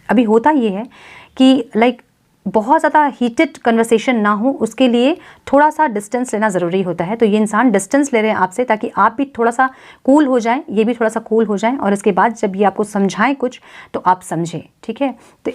अभी होता ये है कि लाइक बहुत ज़्यादा हीटेड कन्वर्सेशन ना हो, उसके लिए थोड़ा सा डिस्टेंस लेना ज़रूरी होता है। तो ये इंसान डिस्टेंस ले रहे हैं आपसे ताकि आप भी थोड़ा सा कूल हो जाएं, ये भी थोड़ा सा कूल हो जाएं, और इसके बाद जब ये आपको समझाएं कुछ तो आप समझें, ठीक है। तो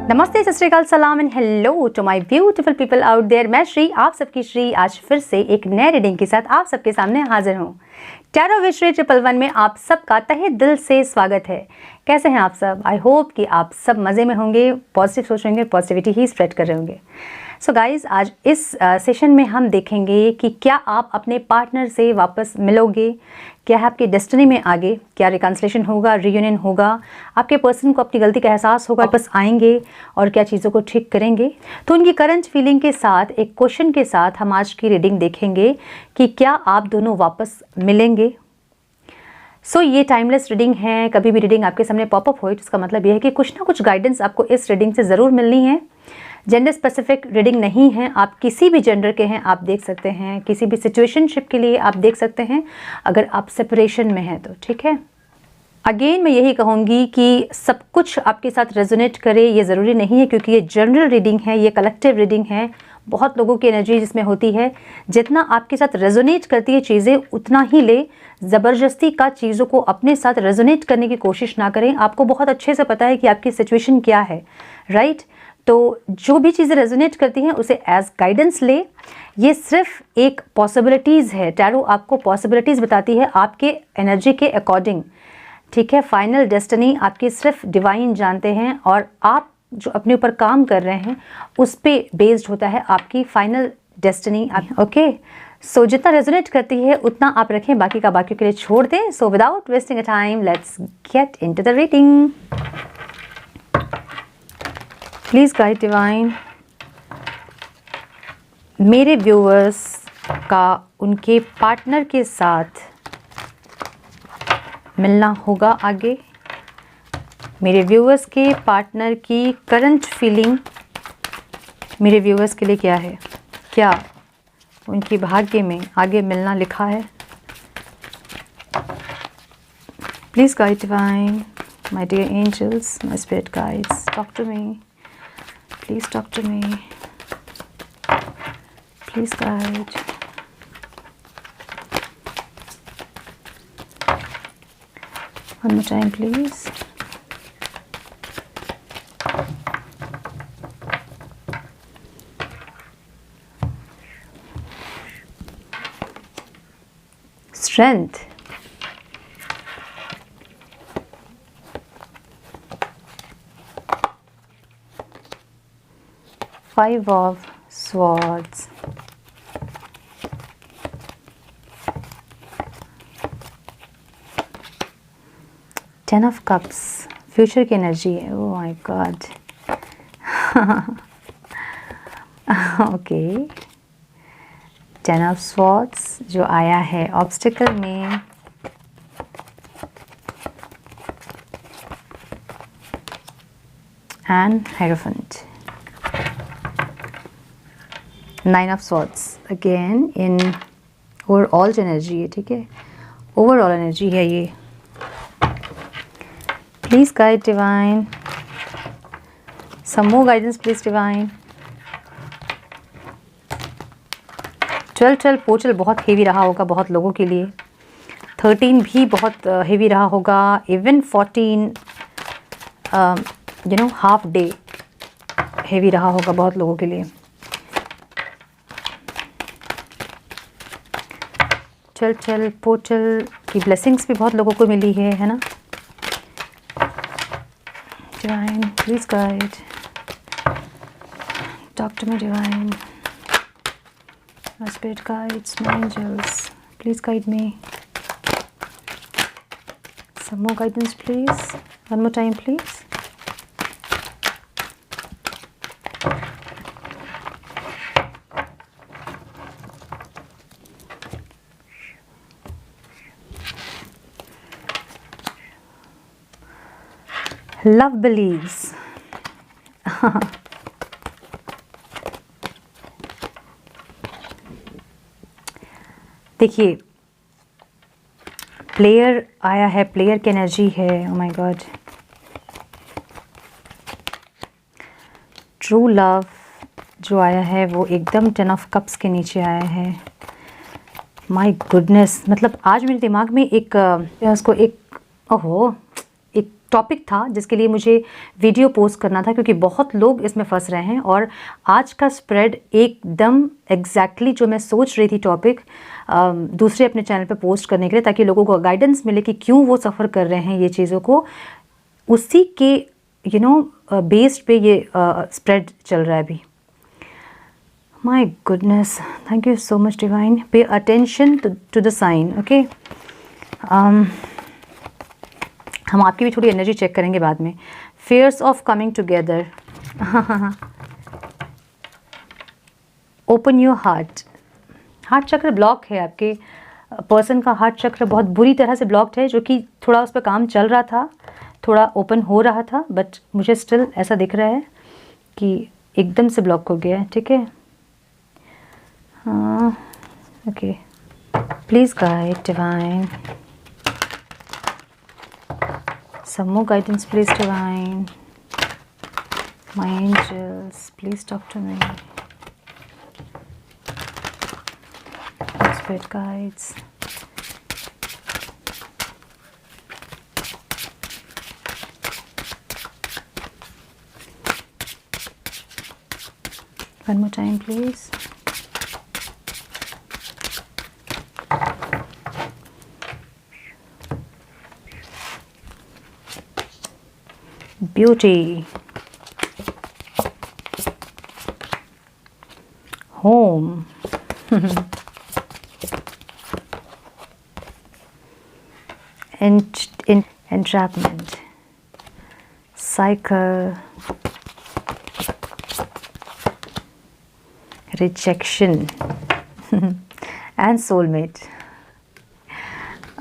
नमस्ते, सत श्री अकाल, सलाम and hello to my beautiful people out there. मैं श्री, आप सबकी श्री, आज फिर से एक नए रीडिंग के साथ आप सबके सामने हाजिर हूँ। टैरो विद श्री 111 में आप सबका तहे दिल से स्वागत है। कैसे हैं आप सब? आई होप कि आप सब मज़े में होंगे, पॉजिटिव सोच रहे होंगे, पॉजिटिविटी ही स्प्रेड कर रहे होंगे। सो गाइज, आज इस सेशन में हम देखेंगे कि क्या आप अपने पार्टनर से वापस मिलोगे, क्या है आपकी डेस्टिनी में आगे, क्या रिकन्सिलेशन होगा, रियूनियन होगा, आपके पर्सन को अपनी गलती का एहसास होगा, वापस आएंगे और क्या चीज़ों को ठीक करेंगे। तो उनकी करंट फीलिंग के साथ एक क्वेश्चन के साथ हम आज की रीडिंग देखेंगे कि क्या आप दोनों वापस मिलेंगे। सो ये टाइमलेस रीडिंग है, कभी भी रीडिंग आपके सामने पॉपअप हो तो इसका मतलब यह है कि कुछ ना कुछ गाइडेंस आपको इस रीडिंग से ज़रूर मिलनी है। जेंडर स्पेसिफिक रीडिंग नहीं है, आप किसी भी जेंडर के हैं आप देख सकते हैं, किसी भी सिचुएशनशिप के लिए आप देख सकते हैं, अगर आप सेपरेशन में हैं तो, ठीक है। अगेन मैं यही कहूँगी कि सब कुछ आपके साथ रेजोनेट करे ये ज़रूरी नहीं है, क्योंकि ये जनरल रीडिंग है, ये कलेक्टिव रीडिंग है, बहुत लोगों की एनर्जी जिसमें होती है। जितना आपके साथ रेजोनेट करती है चीज़ें उतना ही ले, ज़बरदस्ती का चीज़ों को अपने साथ रेजोनेट करने की कोशिश ना करें। आपको बहुत अच्छे से पता है कि आपकी सिचुएशन क्या है, राइट। तो जो भी चीज़ें रेजोनेट करती हैं उसे एज गाइडेंस ले। ये सिर्फ एक पॉसिबिलिटीज़ है, टैरो आपको पॉसिबिलिटीज़ बताती है आपके एनर्जी के अकॉर्डिंग, ठीक है। फाइनल डेस्टिनी आपकी सिर्फ डिवाइन जानते हैं, और आप जो अपने ऊपर काम कर रहे हैं उस पे बेस्ड होता है आपकी फाइनल डेस्टिनी, ओके। सो जितना रेजोनेट करती है उतना आप रखें, बाकी का बाकी के लिए छोड़ दें। So without wasting a time let's get into the reading. Please guide divine, मेरे व्यूअर्स का उनके पार्टनर के साथ मिलना होगा आगे। मेरे व्यूअर्स के पार्टनर की करंट फीलिंग मेरे व्यूअर्स के लिए क्या है, क्या उनकी भाग्य में आगे मिलना लिखा है। Please guide divine, my dear angels, my spirit guides, talk to me, please talk to me, please guide. One more time please. Strength. Five of Swords. Ten of Cups. Future की एनर्जी है। Oh my god. Okay, ten of swords जो आया है obstacle में, and hierophant. Nine of swords again in overall जो energy है, ठीक है, ओवरऑल एनर्जी है ये। Please guide divine, some more guidance please divine. 12 portal बहुत हेवी रहा होगा बहुत लोगों के लिए, 13 भी बहुत हेवी रहा होगा, इवन 14 हाफ डे हेवी रहा होगा बहुत लोगों के लिए। 12 पोर्टल की ब्लेसिंग्स भी बहुत लोगों को मिली है ना। Divine please guide, talk to me divine, my spirit guides, my angels, please guide me, some more guidance please, one more time please. Love believes. देखिए प्लेयर आया है, प्लेयर की एनर्जी है। Oh my god, true love जो आया है वो एकदम 10 ऑफ कप्स के नीचे आया है। माय गुडनेस, मतलब आज मेरे दिमाग में एक उसको एक टॉपिक था जिसके लिए मुझे वीडियो पोस्ट करना था, क्योंकि बहुत लोग इसमें फंस रहे हैं। और आज का स्प्रेड एकदम एग्जैक्टली जो मैं सोच रही थी टॉपिक दूसरे अपने चैनल पे पोस्ट करने के लिए, ताकि लोगों को गाइडेंस मिले कि क्यों वो सफ़र कर रहे हैं ये चीज़ों को, उसी के बेस्ड पे ये स्प्रेड चल रहा है अभी। My goodness, thank you so much divine. Pay attention to the sign, okay. हम आपकी भी थोड़ी एनर्जी चेक करेंगे बाद में। Fears of coming together, open your heart. Heart chakra block है, आपके पर्सन का हार्ट चक्र बहुत बुरी तरह से ब्लॉक्ड है, जो कि थोड़ा उस पर काम चल रहा था, थोड़ा ओपन हो रहा था, बट मुझे स्टिल ऐसा दिख रहा है कि एकदम से ब्लॉक हो गया है। ठीक है, हाँ, okay. Please guide divine, some more guidance please divine, my angels please talk to me, spirit guides, one more time please. Beauty, home, entrapment, cycle, rejection, and soulmate.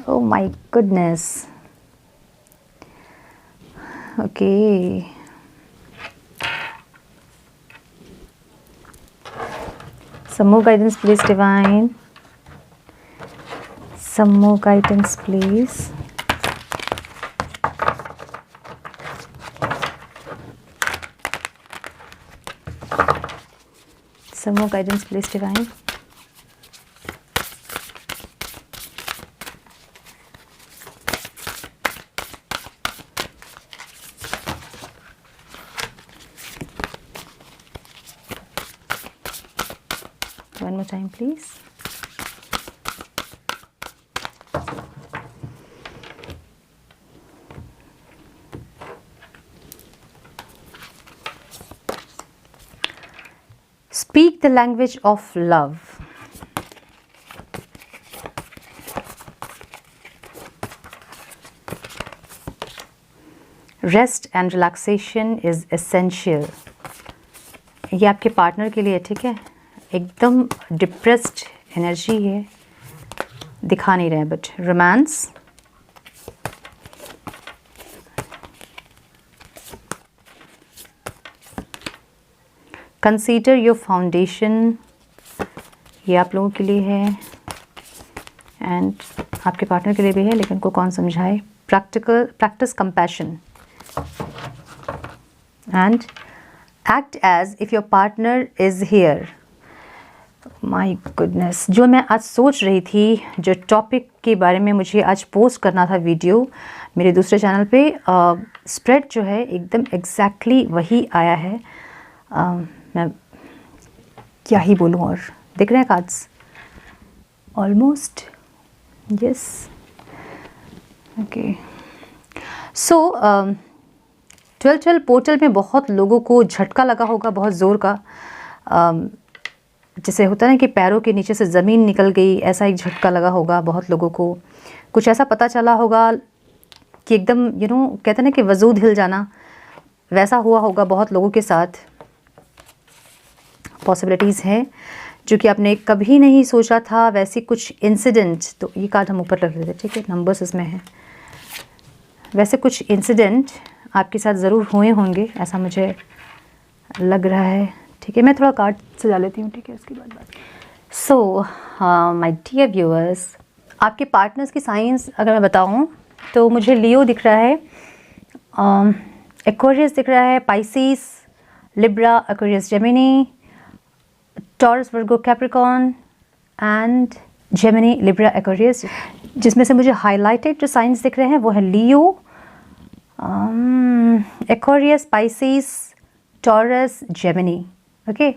Oh my goodness. Okay. Some more guidance please divine. Some more guidance please. Some more guidance please divine. One more time please. Speak the language of love. Rest and relaxation is essential. ये आपके partner के लिए, ठीक है। एकदम depressed energy है, दिखा नहीं रहे हैं, but romance, consider your foundation, ये आप लोगों के लिए है एंड आपके पार्टनर के लिए भी है, लेकिन को कौन समझाए। Practice compassion and act as if your partner is here. My goodness, जो मैं आज सोच रही थी, जो टॉपिक के बारे में मुझे आज पोस्ट करना था वीडियो मेरे दूसरे चैनल पे, स्प्रेड जो है एकदम एग्जैक्टली वही आया है। मैं क्या ही बोलूँ, और दिख रहे हैं कार्ड्स ऑलमोस्ट, यस, ओके। सो 12 पोर्टल में बहुत लोगों को झटका लगा होगा, बहुत ज़ोर का, जैसे होता है ना कि पैरों के नीचे से ज़मीन निकल गई, ऐसा एक झटका लगा होगा बहुत लोगों को। कुछ ऐसा पता चला होगा कि एकदम कहते हैं ना कि वजूद हिल जाना, वैसा हुआ होगा बहुत लोगों के साथ। पॉसिबिलिटीज़ हैं जो कि आपने कभी नहीं सोचा था, वैसी कुछ इंसिडेंट। तो ये कार्ड हम ऊपर रख लेते हैं, ठीक है, नंबर्स इसमें हैं। वैसे कुछ इंसिडेंट आपके साथ ज़रूर हुए होंगे, ऐसा मुझे लग रहा है, ठीक है। मैं थोड़ा कार्ड सजा लेती हूँ, ठीक है, उसके बाद बात। सो माय डियर व्यूअर्स, आपके पार्टनर्स की साइंस अगर मैं बताऊं तो मुझे लियो दिख रहा है, एक्वेरियस दिख रहा है, Pisces, Libra, Aquarius, Gemini, taurus, Virgo, Capricorn and Gemini, Libra, Aquarius. जिसमें से मुझे हाईलाइटेड जो साइंस दिख रहे हैं वो है Leo, Aquarius, Pisces, Taurus, Gemini. Okay,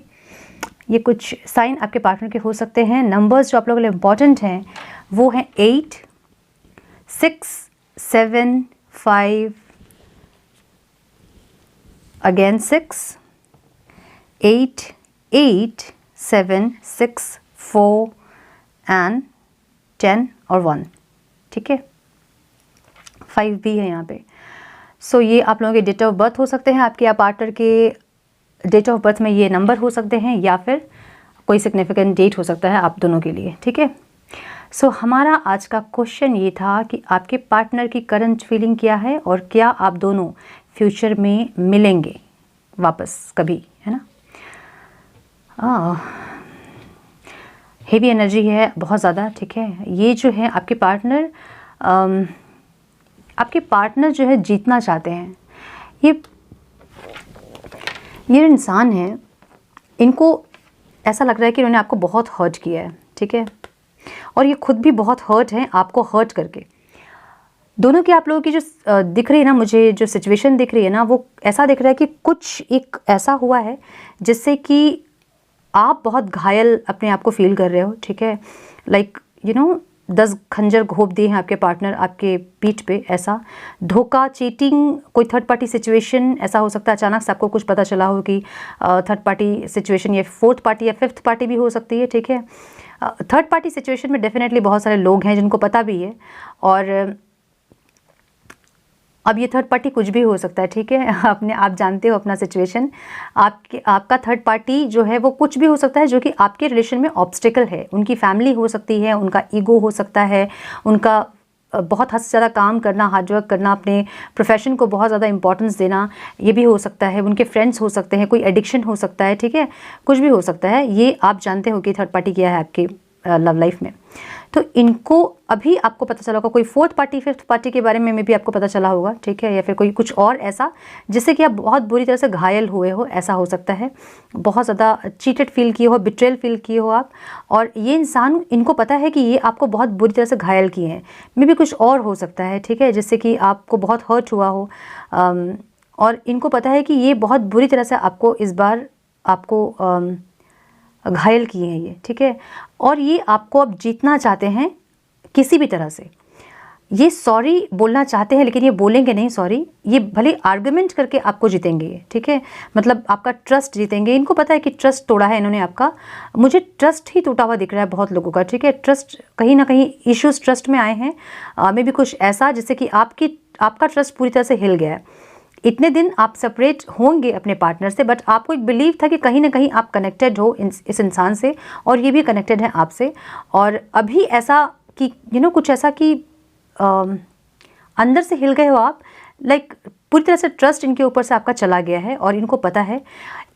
ये कुछ साइन आपके पार्टनर के हो सकते हैं। नंबर्स जो आप लोगों के लिए इम्पॉर्टेंट हैं वो हैं 8, 6, 7, 5, अगेन 6, 8, 8, 7, 6, 4 एंड 10 और 1। ठीक है, 5 भी है यहाँ पे। सो ये आप लोगों के डेट ऑफ बर्थ हो सकते हैं, आपके या पार्टनर के डेट ऑफ बर्थ में ये नंबर हो सकते हैं, या फिर कोई सिग्निफिकेंट डेट हो सकता है आप दोनों के लिए। ठीक है, सो हमारा आज का क्वेश्चन ये था कि आपके पार्टनर की करंट फीलिंग क्या है और क्या आप दोनों फ्यूचर में मिलेंगे वापस कभी, है ना। हेवी एनर्जी है बहुत ज़्यादा। ठीक है, ये जो है आपके पार्टनर जो है जीतना चाहते हैं। ये इंसान है, इनको ऐसा लग रहा है कि इन्होंने आपको बहुत हर्ट किया है। ठीक है, और ये खुद भी बहुत हर्ट हैं आपको हर्ट करके। दोनों की आप लोगों की जो दिख रही है ना, मुझे जो सिचुएशन दिख रही है ना, वो ऐसा दिख रहा है कि कुछ एक ऐसा हुआ है जिससे कि आप बहुत घायल अपने आप को फील कर रहे हो। ठीक है, लाइक 10 खंजर घोंप दिए हैं आपके पार्टनर आपके पीठ पे। ऐसा धोखा, चीटिंग, कोई थर्ड पार्टी सिचुएशन ऐसा हो सकता है। अचानक से आपको कुछ पता चला हो कि थर्ड पार्टी सिचुएशन, ये फोर्थ पार्टी या फिफ्थ पार्टी भी हो सकती है। ठीक है, थर्ड पार्टी सिचुएशन में डेफिनेटली बहुत सारे लोग हैं जिनको पता भी है, और अब ये थर्ड पार्टी कुछ भी हो सकता है। ठीक है, आप जानते हो अपना सिचुएशन। आपका थर्ड पार्टी जो है वो कुछ भी हो सकता है जो कि आपके रिलेशन में ऑब्स्टिकल है। उनकी फैमिली हो सकती है, उनका ईगो हो सकता है, उनका बहुत हद से ज़्यादा काम करना, हार्डवर्क करना, अपने प्रोफेशन को बहुत ज़्यादा इंपॉर्टेंस देना, ये भी हो सकता है। उनके फ्रेंड्स हो सकते हैं, कोई एडिक्शन हो सकता है। ठीक है, कुछ भी हो सकता है। ये आप जानते हो कि थर्ड पार्टी क्या है आपके लव लाइफ में। तो इनको अभी आपको पता चला होगा, कोई फोर्थ पार्टी फिफ्थ पार्टी के बारे में भी आपको पता चला होगा। ठीक है, या फिर कोई कुछ और ऐसा जिससे कि आप बहुत बुरी तरह से घायल हुए हो, ऐसा हो सकता है। बहुत ज़्यादा चीटेड फील किए हो, बिट्रेल फील किए हो आप, और ये इंसान, इनको पता है कि ये आपको बहुत बुरी तरह से घायल किए हैं। मे भी कुछ और हो सकता है। ठीक है, जिससे कि आपको बहुत हर्ट हुआ हो, और इनको पता है कि ये बहुत बुरी तरह से आपको इस बार आपको घायल किए हैं ये। ठीक है, और ये आपको अब जीतना चाहते हैं किसी भी तरह से। ये सॉरी बोलना चाहते हैं, लेकिन ये बोलेंगे नहीं सॉरी। ये भले आर्गुमेंट करके आपको जीतेंगे ये। ठीक है, मतलब आपका ट्रस्ट जीतेंगे। इनको पता है कि ट्रस्ट तोड़ा है इन्होंने आपका। मुझे ट्रस्ट ही टूटा हुआ दिख रहा है बहुत लोगों का। ठीक है, ट्रस्ट कहीं ना कहीं इश्यूज ट्रस्ट में आए हैं। मे भी कुछ ऐसा जिससे कि आपका ट्रस्ट पूरी तरह से हिल गया है। इतने दिन आप सेपरेट होंगे अपने पार्टनर से, बट आपको एक बिलीव था कि कहीं ना कहीं आप कनेक्टेड हो इस इंसान से, और ये भी कनेक्टेड है आपसे। और अभी ऐसा कि कुछ ऐसा कि अंदर से हिल गए हो आप। लाइक पूरी तरह से ट्रस्ट इनके ऊपर से आपका चला गया है, और इनको पता है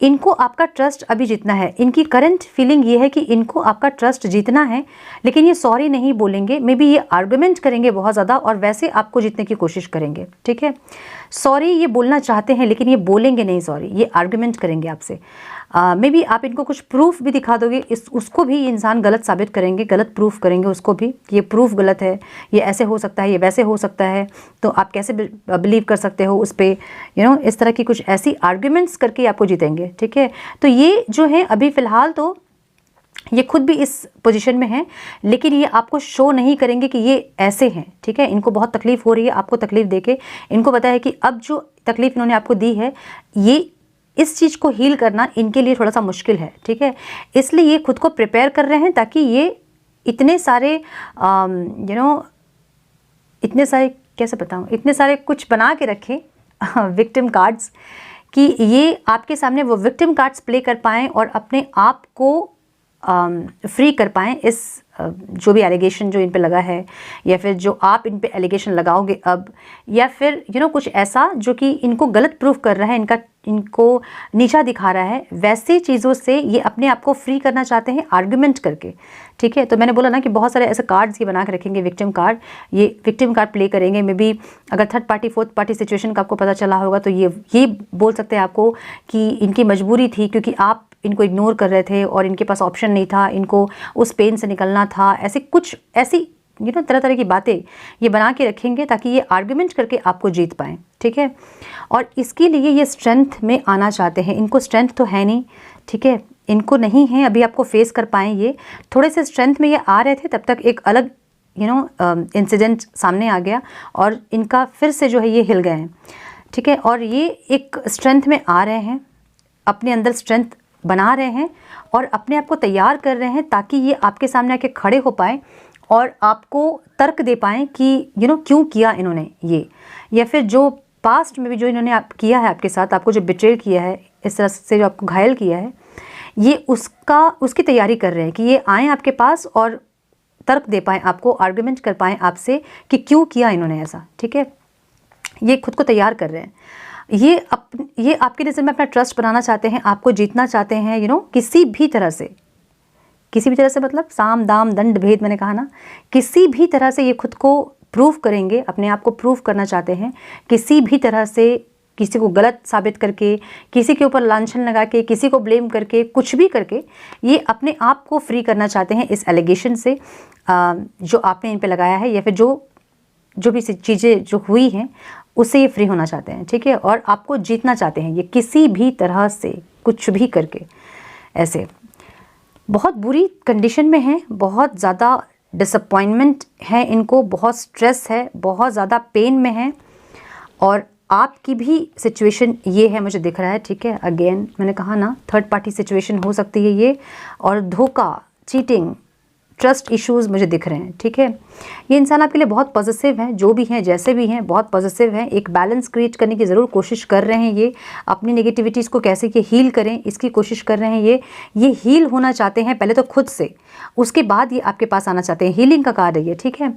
इनको आपका ट्रस्ट अभी जीतना है। इनकी करंट फीलिंग ये है कि इनको आपका ट्रस्ट जीतना है, लेकिन ये सॉरी नहीं बोलेंगे। मे बी ये आर्गुमेंट करेंगे बहुत ज़्यादा, और वैसे आपको जीतने की कोशिश करेंगे। ठीक है, सॉरी ये बोलना चाहते हैं, लेकिन ये बोलेंगे नहीं सॉरी, ये आर्गुमेंट करेंगे आपसे। मे बी आप इनको कुछ प्रूफ भी दिखा दोगे, उसको भी इंसान गलत साबित करेंगे, गलत प्रूफ करेंगे उसको भी, ये प्रूफ गलत है, ये ऐसे हो सकता है, ये वैसे हो सकता है, तो आप कैसे बिलीव कर सकते हो उस पर। इस तरह की कुछ ऐसी आर्ग्यूमेंट्स करके आपको जीतेंगे। ठीक है, तो ये जो है अभी फ़िलहाल तो ये खुद भी इस पोजीशन में है, लेकिन ये आपको शो नहीं करेंगे कि ये ऐसे हैं। ठीक है, इनको बहुत तकलीफ़ हो रही है आपको तकलीफ़ देके। इनको पता है कि अब जो तकलीफ़ इन्होंने आपको दी है, ये इस चीज़ को हील करना इनके लिए थोड़ा सा मुश्किल है। ठीक है, इसलिए ये खुद को प्रिपेयर कर रहे हैं, ताकि ये इतने सारे इतने सारे कैसे बताऊँ, इतने सारे कुछ बना के रखें विक्टिम कार्ड्स, कि ये आपके सामने वो विक्टिम कार्ड्स प्ले कर पाएँ और अपने आप को फ्री कर पाएँ इस जो भी एलिगेशन जो इन पे लगा है, या फिर जो आप इन पे एलिगेशन लगाओगे अब, या फिर कुछ ऐसा जो कि इनको गलत प्रूफ कर रहा है, इनको नीचा दिखा रहा है, वैसी चीज़ों से ये अपने आप को फ्री करना चाहते हैं आर्गुमेंट करके। ठीक है, तो मैंने बोला ना कि बहुत सारे ऐसे कार्ड्स ये बना के रखेंगे, विक्टिम कार्ड, ये विक्टिम कार्ड प्ले करेंगे। मे बी अगर third party fourth party situation का आपको पता चला होगा तो ये बोल सकते हैं आपको कि इनकी मजबूरी थी, क्योंकि आप इनको इग्नोर कर रहे थे और इनके पास ऑप्शन नहीं था, इनको उस पेन से निकलना था। ऐसी तरह तरह की बातें ये बना के रखेंगे ताकि ये आर्गुमेंट करके आपको जीत पाएँ। ठीक है, और इसके लिए ये स्ट्रेंथ में आना चाहते हैं। इनको स्ट्रेंथ तो है नहीं, ठीक है, इनको नहीं है अभी आपको फेस कर पाएँ। ये थोड़े से स्ट्रेंथ में ये आ रहे थे, तब तक एक अलग इंसिडेंट सामने आ गया और इनका फिर से जो है ये हिल गए हैं। ठीक है, और ये एक स्ट्रेंथ में आ रहे हैं, अपने अंदर स्ट्रेंथ बना रहे हैं और अपने आप को तैयार कर रहे हैं ताकि ये आपके सामने आके खड़े हो पाएँ और आपको तर्क दे पाएँ कि क्यों किया इन्होंने ये, या फिर जो पास्ट में भी जो इन्होंने किया है आपके साथ, आपको जो बिट्रेल किया है, इस तरह से जो आपको घायल किया है, ये उसकी तैयारी कर रहे हैं कि ये आएँ आपके पास और तर्क दे पाएँ आपको, आर्गुमेंट कर पाएँ आपसे कि क्यों किया इन्होंने ऐसा। ठीक है, ये खुद को तैयार कर रहे हैं। ये आपके नज़र में अपना ट्रस्ट बनाना चाहते हैं, आपको जीतना चाहते हैं, किसी भी तरह से मतलब साम दाम दंड भेद, मैंने कहा ना, किसी भी तरह से ये खुद को प्रूव करेंगे, अपने आप को प्रूव करना चाहते हैं, किसी भी तरह से किसी को गलत साबित करके, किसी के ऊपर लांछन लगा के, किसी को ब्लेम करके, कुछ भी करके ये अपने आप को फ्री करना चाहते हैं इस एलिगेशन से जो आपने इन पे लगाया है, या फिर जो भी चीज़ें जो हुई हैं उससे ये फ्री होना चाहते हैं। ठीक है, और आपको जीतना चाहते हैं ये किसी भी तरह से, कुछ भी करके। ऐसे बहुत बुरी कंडीशन में हैं, बहुत ज़्यादा डिसअपॉइंटमेंट है इनको, बहुत स्ट्रेस है, बहुत ज़्यादा पेन में है, और आपकी भी सिचुएशन ये है मुझे दिख रहा है। ठीक है, अगेन मैंने कहा ना, थर्ड पार्टी सिचुएशन हो सकती है ये, और धोखा, चीटिंग, ट्रस्ट इश्यूज़ मुझे दिख रहे हैं। ठीक है, ये इंसान आपके लिए बहुत पॉजिटिव हैं, जो भी हैं, जैसे भी हैं, बहुत पॉजिटिव हैं। एक बैलेंस क्रिएट करने की ज़रूर कोशिश कर रहे हैं ये, अपनी नेगेटिविटीज़ को कैसे कि हील करें, इसकी कोशिश कर रहे हैं ये हील होना चाहते हैं पहले तो खुद से, उसके बाद ये आपके पास आना चाहते हैं। हीलिंग का कार्ड है ये। ठीक है,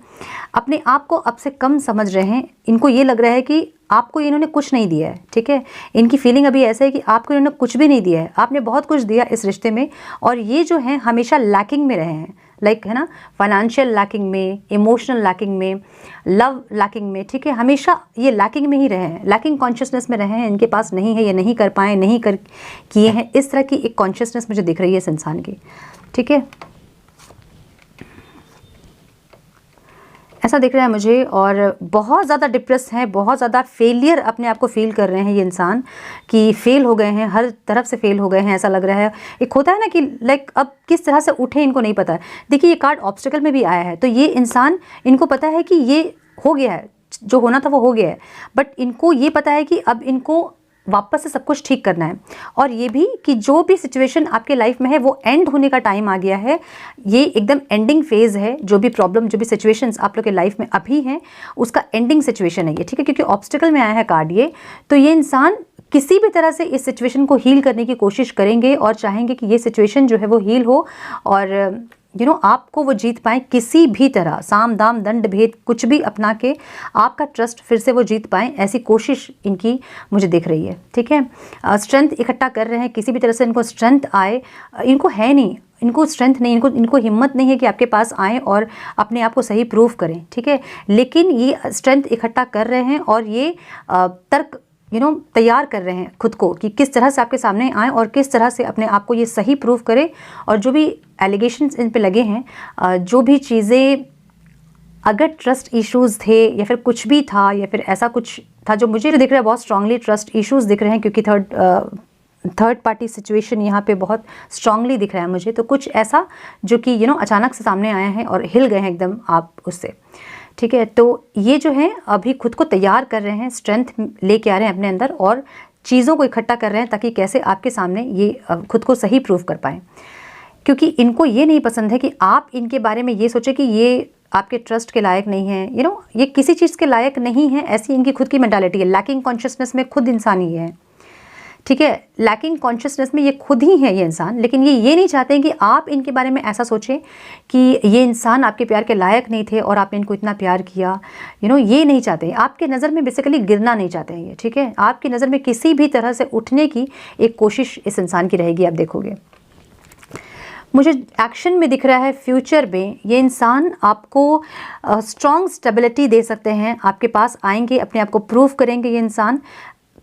अपने आप को अब से कम समझ रहे हैं, इनको ये लग रहा है कि आपको इन्होंने कुछ नहीं दिया है। ठीक है, इनकी फीलिंग अभी ऐसा है कि आपको इन्होंने कुछ भी नहीं दिया है, आपने बहुत कुछ दिया इस रिश्ते में, और ये जो है हमेशा लैकिंग में रहे हैं, लाइक है ना, फाइनेंशियल लैकिंग में, इमोशनल लैकिंग में, लव लैकिंग में। ठीक है, हमेशा ये लैकिंग में ही रहे हैं, लैकिंग कॉन्शियसनेस में रहे हैं, इनके पास नहीं है, ये नहीं कर पाए, नहीं कर किए हैं, इस तरह की एक कॉन्शियसनेस मुझे दिख रही है इस इंसान की। ठीक है, ऐसा दिख रहा है मुझे, और बहुत ज़्यादा डिप्रेस हैं, बहुत ज़्यादा फेलियर अपने आप को फील कर रहे हैं ये इंसान, कि फेल हो गए हैं, हर तरफ से फेल हो गए हैं, ऐसा लग रहा है। एक होता है ना कि लाइक अब किस तरह से उठे इनको नहीं पता है। देखिए, ये कार्ड ऑब्स्टिकल में भी आया है, तो ये इंसान, इनको पता है कि ये हो गया है, जो होना था वो हो गया है, बट इनको ये पता है कि अब इनको वापस से सब कुछ ठीक करना है, और ये भी कि जो भी सिचुएशन आपके लाइफ में है वो एंड होने का टाइम आ गया है, ये एकदम एंडिंग फेज़ है। जो भी प्रॉब्लम, जो भी सिचुएशंस आप लोग के लाइफ में अभी हैं, उसका एंडिंग सिचुएशन है ये। ठीक है, क्योंकि ऑब्स्टिकल में आया है कार्ड ये, तो ये इंसान किसी भी तरह से इस सिचुएशन को हील करने की कोशिश करेंगे और चाहेंगे कि ये सिचुएशन जो है वो हील हो, और आपको वो जीत पाएँ किसी भी तरह, साम दाम दंड भेद कुछ भी अपना के आपका ट्रस्ट फिर से वो जीत पाएँ, ऐसी कोशिश इनकी मुझे दिख रही है। ठीक है, स्ट्रेंथ इकट्ठा कर रहे हैं, किसी भी तरह से इनको स्ट्रेंथ आए, इनको है नहीं, इनको स्ट्रेंथ नहीं, इनको हिम्मत नहीं है कि आपके पास आएँ और अपने आप को सही प्रूव करें। ठीक है, लेकिन ये स्ट्रेंथ इकट्ठा कर रहे हैं और ये तर्क तैयार कर रहे हैं खुद को कि किस तरह से आपके सामने आए और किस तरह से अपने आप को ये सही प्रूव करे, और जो भी एलिगेशंस इन पे लगे हैं, जो भी चीज़ें, अगर ट्रस्ट इश्यूज़ थे या फिर कुछ भी था, या फिर ऐसा कुछ था जो मुझे दिख रहा है बहुत स्ट्रांगली ट्रस्ट इश्यूज़ दिख रहे हैं, क्योंकि थर्ड पार्टी सिचुएशन यहाँ पे बहुत स्ट्रांगली दिख रहा है मुझे, तो कुछ ऐसा जो कि अचानक से सामने आया है और हिल गए हैं एकदम आप उससे। ठीक है, तो ये जो है अभी खुद को तैयार कर रहे हैं, स्ट्रेंथ लेके आ रहे हैं अपने अंदर और चीज़ों को इकट्ठा कर रहे हैं ताकि कैसे आपके सामने ये खुद को सही प्रूव कर पाएँ, क्योंकि इनको ये नहीं पसंद है कि आप इनके बारे में ये सोचें कि ये आपके ट्रस्ट के लायक नहीं है, ये किसी चीज़ के लायक नहीं है, ऐसी इनकी खुद की मेंटालिटी है, लैकिंग कॉन्शियसनेस में खुद इंसान ही है। ठीक है, लैकिंग कॉन्शियसनेस में ये खुद ही है ये इंसान, लेकिन ये नहीं चाहते हैं कि आप इनके बारे में ऐसा सोचें कि ये इंसान आपके प्यार के लायक नहीं थे और आपने इनको इतना प्यार किया, ये नहीं चाहते। आपके नज़र में बेसिकली गिरना नहीं चाहते हैं ये, ठीक है। आपकी नज़र में किसी भी तरह से उठने की एक कोशिश इस इंसान की रहेगी, आप देखोगे। मुझे एक्शन में दिख रहा है फ्यूचर में ये इंसान आपको स्ट्रॉन्ग स्टेबिलिटी दे सकते हैं, आपके पास आएंगे, अपने आप को प्रूव करेंगे ये इंसान।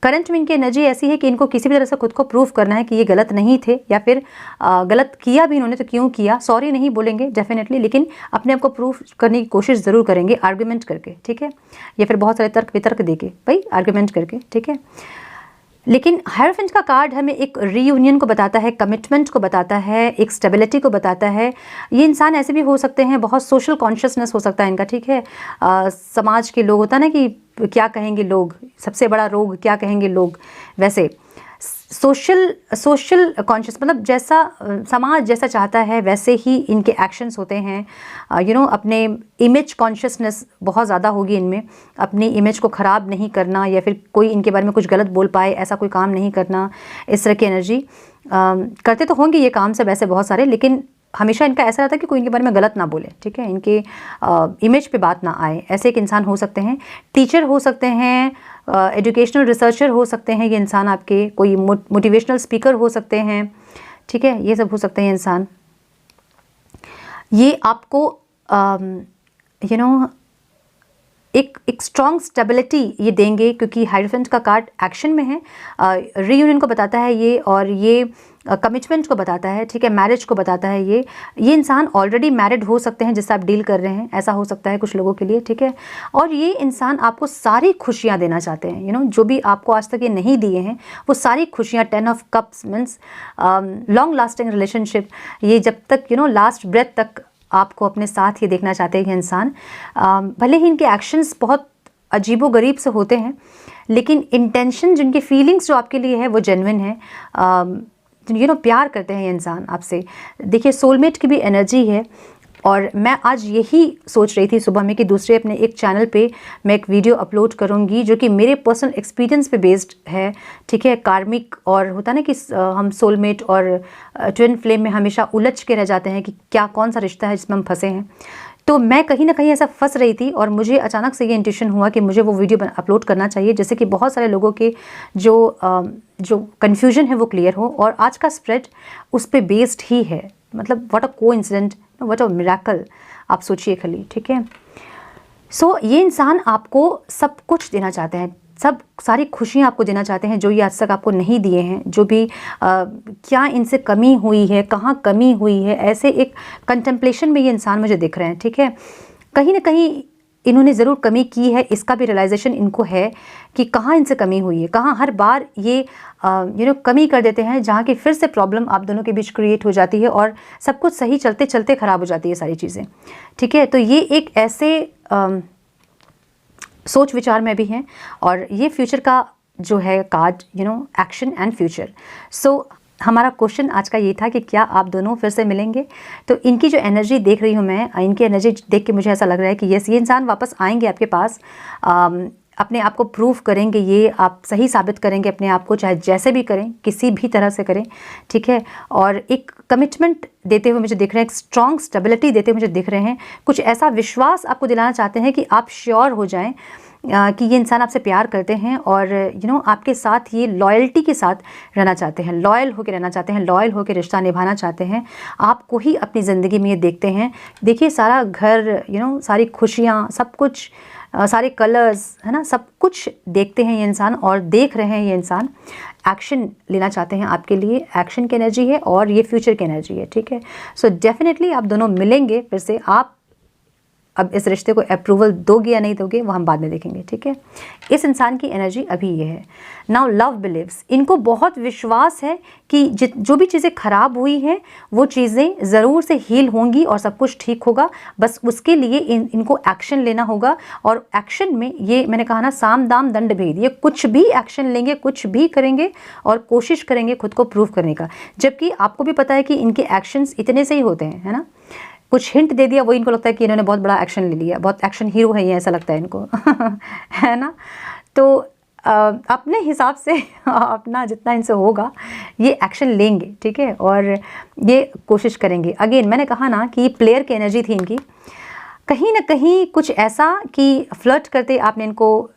करंट में इनकी एनर्जी ऐसी है कि इनको किसी भी तरह से खुद को प्रूव करना है कि ये गलत नहीं थे, या फिर गलत किया भी इन्होंने तो क्यों किया, सॉरी नहीं बोलेंगे डेफिनेटली, लेकिन अपने आप को प्रूव करने की कोशिश ज़रूर करेंगे आर्गुमेंट करके, ठीक है, या फिर बहुत सारे तर्क वितर्क देके, भाई आर्गुमेंट करके, ठीक है। लेकिन हायरफेंट का कार्ड हमें एक रीयूनियन को बताता है, कमिटमेंट को बताता है, एक स्टेबिलिटी को बताता है। ये इंसान ऐसे भी हो सकते हैं, बहुत सोशल कॉन्शियसनेस हो सकता है इनका, ठीक है। समाज के लोग, होता है ना कि क्या कहेंगे लोग, सबसे बड़ा रोग क्या कहेंगे लोग, वैसे सोशल कॉन्शियस, मतलब जैसा समाज जैसा चाहता है वैसे ही इनके एक्शंस होते हैं। अपने इमेज कॉन्शियसनेस बहुत ज़्यादा होगी इनमें, अपनी इमेज को ख़राब नहीं करना, या फिर कोई इनके बारे में कुछ गलत बोल पाए ऐसा कोई काम नहीं करना, इस तरह की एनर्जी करते तो होंगे ये काम से वैसे बहुत सारे, लेकिन हमेशा इनका ऐसा रहता है कि कोई इनके बारे में गलत ना बोले, ठीक है, इनके इमेज पे बात ना आए, ऐसे एक इंसान हो सकते हैं। टीचर हो सकते हैं, एजुकेशनल रिसर्चर हो सकते हैं ये इंसान, आपके कोई मोटिवेशनल स्पीकर हो सकते हैं, ठीक है, ये सब हो सकते हैं इंसान। ये आपको एक स्ट्रॉन्ग स्टेबिलिटी ये देंगे, क्योंकि हायरफेंट का कार्ड एक्शन में है, रीयूनियन को बताता है ये, और ये कमिटमेंट को बताता है, ठीक है, मैरिज को बताता है ये इंसान ऑलरेडी मैरिड हो सकते हैं जिससे आप डील कर रहे हैं, ऐसा हो सकता है कुछ लोगों के लिए, ठीक है। और ये इंसान आपको सारी खुशियाँ देना चाहते हैं, जो भी आपको आज तक ये नहीं दिए हैं वो सारी खुशियाँ। 10 of cups means long lasting relationship, ये जब तक लास्ट ब्रेथ तक आपको अपने साथ ये देखना चाहते हैं इंसान। भले ही इनके एक्शंस बहुत अजीबोगरीब से होते हैं, लेकिन इंटेंशन, जिनकी फीलिंग्स जो आपके लिए है वो जेन्युइन है। प्यार करते हैं ये इंसान आपसे। देखिए, सोलमेट की भी एनर्जी है, और मैं आज यही सोच रही थी सुबह में कि दूसरे अपने एक चैनल पे मैं एक वीडियो अपलोड करूँगी जो कि मेरे पर्सनल एक्सपीरियंस पे बेस्ड है, ठीक है। कार्मिक, और होता ना कि हम सोलमेट और ट्विन फ्लेम में हमेशा उलझ के रह जाते हैं कि क्या कौन सा रिश्ता है जिसमें हम फंसे हैं। तो मैं कहीं ना कहीं ऐसा फंस रही थी, और मुझे अचानक से ये इंट्यूशन हुआ कि मुझे वो वीडियो अपलोड करना चाहिए, जैसे कि बहुत सारे लोगों के जो कन्फ्यूजन है वो क्लियर हो। और आज का स्प्रेड उस पर बेस्ड ही है, मतलब what a coincident, what a miracle, आप सोचिए खाली, ठीक है। सो ये इंसान आपको सब कुछ देना चाहते हैं, सारी खुशियाँ आपको देना चाहते हैं जो ये आज तक आपको नहीं दिए हैं, जो भी क्या इनसे कमी हुई है, कहाँ कमी हुई है, ऐसे एक कंटेम्पलेशन में ये इंसान मुझे दिख रहे हैं, ठीक है। कहीं ना कहीं इन्होंने ज़रूर कमी की है, इसका भी रियलाइजेशन इनको है कि कहाँ इनसे कमी हुई है, कहाँ हर बार ये कमी कर देते हैं, जहाँ की फिर से प्रॉब्लम आप दोनों के बीच क्रिएट हो जाती है, और सब कुछ सही चलते चलते ख़राब हो जाती है सारी चीज़ें, ठीक है। तो ये एक ऐसे सोच विचार में भी हैं, और ये फ्यूचर का जो है कार्ड, एक्शन एंड फ्यूचर। सो हमारा क्वेश्चन आज का ये था कि क्या आप दोनों फिर से मिलेंगे। तो इनकी जो एनर्जी देख रही हूँ मैं, इनकी एनर्जी देख के मुझे ऐसा लग रहा है कि यस, ये इंसान वापस आएंगे आपके पास, अपने आप को प्रूव करेंगे, ये आप सही साबित करेंगे अपने आप को, चाहे जैसे भी करें, किसी भी तरह से करें, ठीक है। और एक कमिटमेंट देते हुए मुझे दिख रहे हैं, एक स्ट्रॉन्ग स्टेबिलिटी देते हुए मुझे दिख रहे हैं, कुछ ऐसा विश्वास आपको दिलाना चाहते हैं कि आप श्योर हो जाएं कि ये इंसान आपसे प्यार करते हैं, और आपके साथ ये लॉयल्टी के साथ रहना चाहते हैं, लॉयल होकर रहना चाहते हैं, लॉयल होकर रिश्ता निभाना चाहते हैं, आपको ही अपनी ज़िंदगी में ये देखते हैं। देखिए, सारा घर, सारी खुशियाँ, सब कुछ, सारे कलर्स, है ना, सब कुछ देखते हैं ये इंसान, और देख रहे हैं ये इंसान, एक्शन लेना चाहते हैं आपके लिए। एक्शन की एनर्जी है और ये फ्यूचर की एनर्जी है, ठीक है। सो डेफिनेटली आप दोनों मिलेंगे फिर से। आप अब इस रिश्ते को अप्रूवल दोगे या नहीं दोगे वो हम बाद में देखेंगे, ठीक है। इस इंसान की एनर्जी अभी ये है। नाउ लव बिलीव्स, इनको बहुत विश्वास है कि जो भी चीज़ें ख़राब हुई हैं वो चीज़ें ज़रूर से हील होंगी और सब कुछ ठीक होगा, बस उसके लिए इनको एक्शन लेना होगा। और एक्शन में ये मैंने कहा ना, साम दाम दंड भेद, ये कुछ भी एक्शन लेंगे, कुछ भी करेंगे और कोशिश करेंगे खुद को प्रूव करने का। जबकि आपको भी पता है कि इनके एक्शंस इतने से ही होते हैं, है ना। कुछ हिंट दे दिया वो इनको लगता है कि इन्होंने बहुत बड़ा एक्शन ले लिया, बहुत एक्शन हीरो है ये, ऐसा लगता है इनको है ना। तो अपने हिसाब से अपना जितना इनसे होगा ये एक्शन लेंगे, ठीक है, और ये कोशिश करेंगे। अगेन मैंने कहा ना कि प्लेयर की एनर्जी थी इनकी, कहीं ना कहीं कुछ ऐसा कि फ्लर्ट करते आपने इनको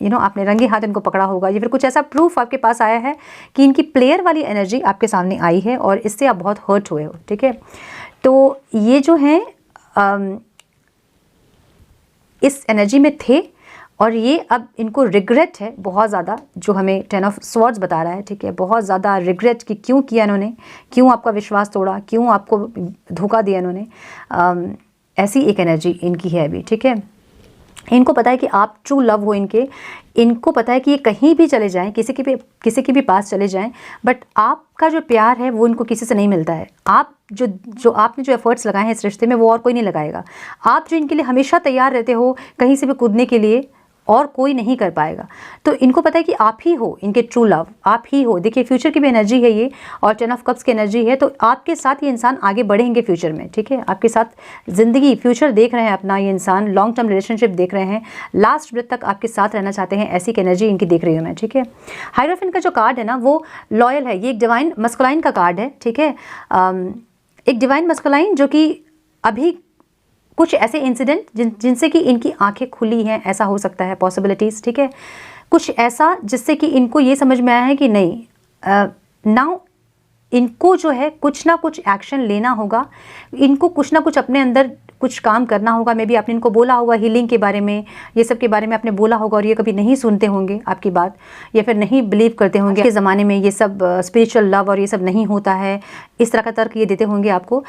आपने रंगे हाथ इनको पकड़ा होगा, या फिर कुछ ऐसा प्रूफ आपके पास आया है कि इनकी प्लेयर वाली एनर्जी आपके सामने आई है और इससे आप बहुत हर्ट हुए हो, ठीक है। तो ये जो हैं इस एनर्जी में थे और ये अब इनको रिग्रेट है बहुत ज़्यादा, जो हमें 10 ऑफ स्वॉर्ड्स बता रहा है, ठीक है। बहुत ज़्यादा रिग्रेट कि क्यों किया इन्होंने, क्यों आपका विश्वास तोड़ा, क्यों आपको धोखा दिया इन्होंने। ऐसी एक एनर्जी इनकी है अभी, ठीक है। इनको पता है कि आप ट्रू लव हो इनके, इनको पता है कि ये कहीं भी चले जाएं, किसी के भी पास चले जाएं, बट आपका जो प्यार है वो इनको किसी से नहीं मिलता है। आप जो आपने जो एफर्ट्स लगाए हैं इस रिश्ते में वो और कोई नहीं लगाएगा। आप जो इनके लिए हमेशा तैयार रहते हो कहीं से भी कूदने के लिए, और कोई नहीं कर पाएगा। तो इनको पता है कि आप ही हो इनके ट्रू लव, आप ही हो। देखिए फ्यूचर की भी एनर्जी है ये, और 10 ऑफ कप्स की एनर्जी है, तो आपके साथ ये इंसान आगे बढ़ेंगे फ्यूचर में, ठीक है। आपके साथ ज़िंदगी फ्यूचर देख रहे हैं अपना, ये इंसान लॉन्ग टर्म रिलेशनशिप देख रहे हैं, लास्ट ब्रेथ तक आपके साथ रहना चाहते हैं, ऐसी एनर्जी इनकी देख रही हूँ मैं, ठीक है। हाइरोफेंट का जो कार्ड है ना वो लॉयल है, ये एक डिवाइन मस्कुलाइन का कार्ड है, ठीक है। एक डिवाइन मस्कुलाइन जो कि अभी कुछ ऐसे इंसिडेंट जिनसे कि इनकी आंखें खुली हैं, ऐसा हो सकता है, पॉसिबिलिटीज़, ठीक है। कुछ ऐसा जिससे कि इनको ये समझ में आया है कि नहीं, नाउ इनको जो है कुछ ना कुछ एक्शन लेना होगा, इनको कुछ ना कुछ अपने अंदर कुछ काम करना होगा। मे बी आपने इनको बोला होगा हीलिंग के बारे में, ये सब के बारे में आपने बोला होगा और ये कभी नहीं सुनते होंगे आपकी बात, या फिर नहीं बिलीव करते होंगे। आज के ज़माने में ये सब स्पिरिचुअल लव और ये सब नहीं होता है, इस तरह का तर्क ये देते होंगे आपको।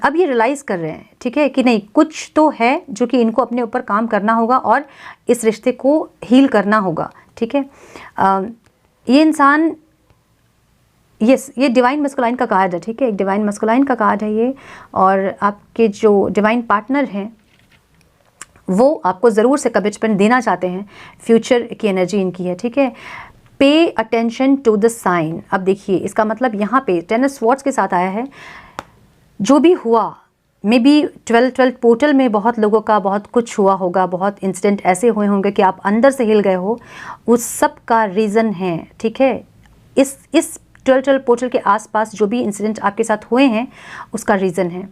अब ये रियलाइज़ कर रहे हैं, ठीक है, कि नहीं कुछ तो है जो कि इनको अपने ऊपर काम करना होगा और इस रिश्ते को हील करना होगा, ठीक है। ये इंसान ये डिवाइन मस्कुलाइन का कार्ड है, ठीक है। एक डिवाइन मस्कुलाइन का कार्ड है ये, और आपके जो डिवाइन पार्टनर हैं वो आपको ज़रूर से कमिटमेंट देना चाहते हैं, फ्यूचर की एनर्जी इनकी है, ठीक है। पे अटेंशन टू द साइन। अब देखिए इसका मतलब यहाँ पे 10 ऑफ स्वॉर्ड्स के साथ आया है, जो भी हुआ मे बी 12 पोर्टल में बहुत लोगों का बहुत कुछ हुआ होगा, बहुत इंसिडेंट ऐसे हुए होंगे कि आप अंदर से हिल गए हो, उस सब का रीज़न है, ठीक है। इस 12 पोर्टल के आसपास जो भी इंसिडेंट आपके साथ हुए हैं उसका रीज़न है।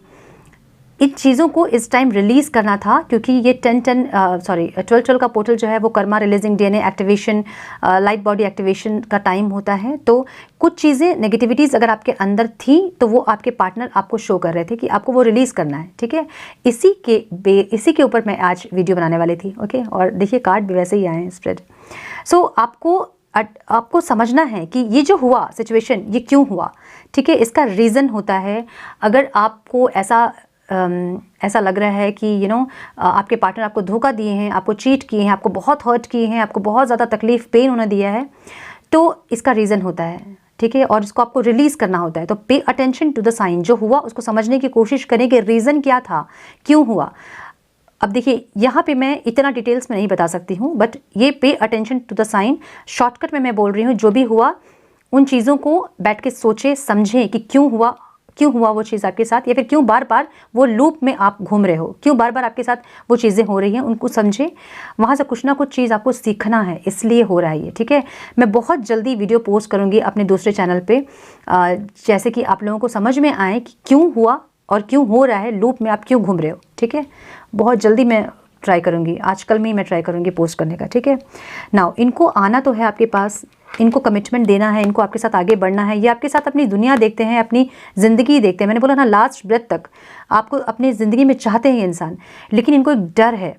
इन चीज़ों को इस टाइम रिलीज़ करना था, क्योंकि ये 12 का पोर्टल जो है वो Karma releasing, DNA activation, light body activation का टाइम होता है। तो कुछ चीज़ें नेगेटिविटीज़ अगर आपके अंदर थी तो वो आपके पार्टनर आपको शो कर रहे थे कि आपको वो रिलीज़ करना है, ठीक है। इसी के ऊपर मैं आज वीडियो बनाने वाली थी, ओके। और देखिए कार्ड भी वैसे ही आए हैं स्प्रेड। सो आपको समझना है कि ये जो हुआ सिचुएशन ये क्यों हुआ, ठीक है। इसका रीज़न होता है। अगर आपको ऐसा लग रहा है कि आपके पार्टनर आपको धोखा दिए हैं, आपको चीट किए हैं, आपको बहुत हर्ट किए हैं, आपको बहुत ज़्यादा तकलीफ पेन उन्हें दिया है, तो इसका रीज़न होता है, ठीक है। और इसको आपको रिलीज़ करना होता है। तो पे अटेंशन टू द साइन, जो हुआ उसको समझने की कोशिश करें कि रीज़न क्या था, क्यों हुआ। अब देखिए यहाँ पे मैं इतना डिटेल्स में नहीं बता सकती हूँ, बट ये pay attention to the sign shortcut में मैं बोल रही हूँ। जो भी हुआ उन चीज़ों को बैठ के सोचें, समझें कि क्यों हुआ वो चीज़ आपके साथ, या फिर क्यों बार बार वो लूप में आप घूम रहे हो, क्यों बार बार आपके साथ वो चीज़ें हो रही हैं, उनको समझें। वहाँ से कुछ ना कुछ चीज़ आपको सीखना है, इसलिए हो रहा है ये, ठीक है। मैं बहुत जल्दी वीडियो पोस्ट करूँगी अपने दूसरे चैनल पर, जैसे कि आप लोगों को समझ में आए कि क्यों हुआ और क्यों हो रहा है, लूप में आप क्यों घूम रहे हो, ठीक है। बहुत जल्दी मैं ट्राई करूँगी, आजकल में ही मैं ट्राई करूँगी पोस्ट करने का, ठीक है। नाउ इनको आना तो है आपके पास, इनको कमिटमेंट देना है, इनको आपके साथ आगे बढ़ना है। ये आपके साथ अपनी दुनिया देखते हैं, अपनी ज़िंदगी देखते हैं। मैंने बोला ना लास्ट ब्रेथ तक आपको अपनी ज़िंदगी में चाहते हैं ये इंसान, लेकिन इनको एक डर है।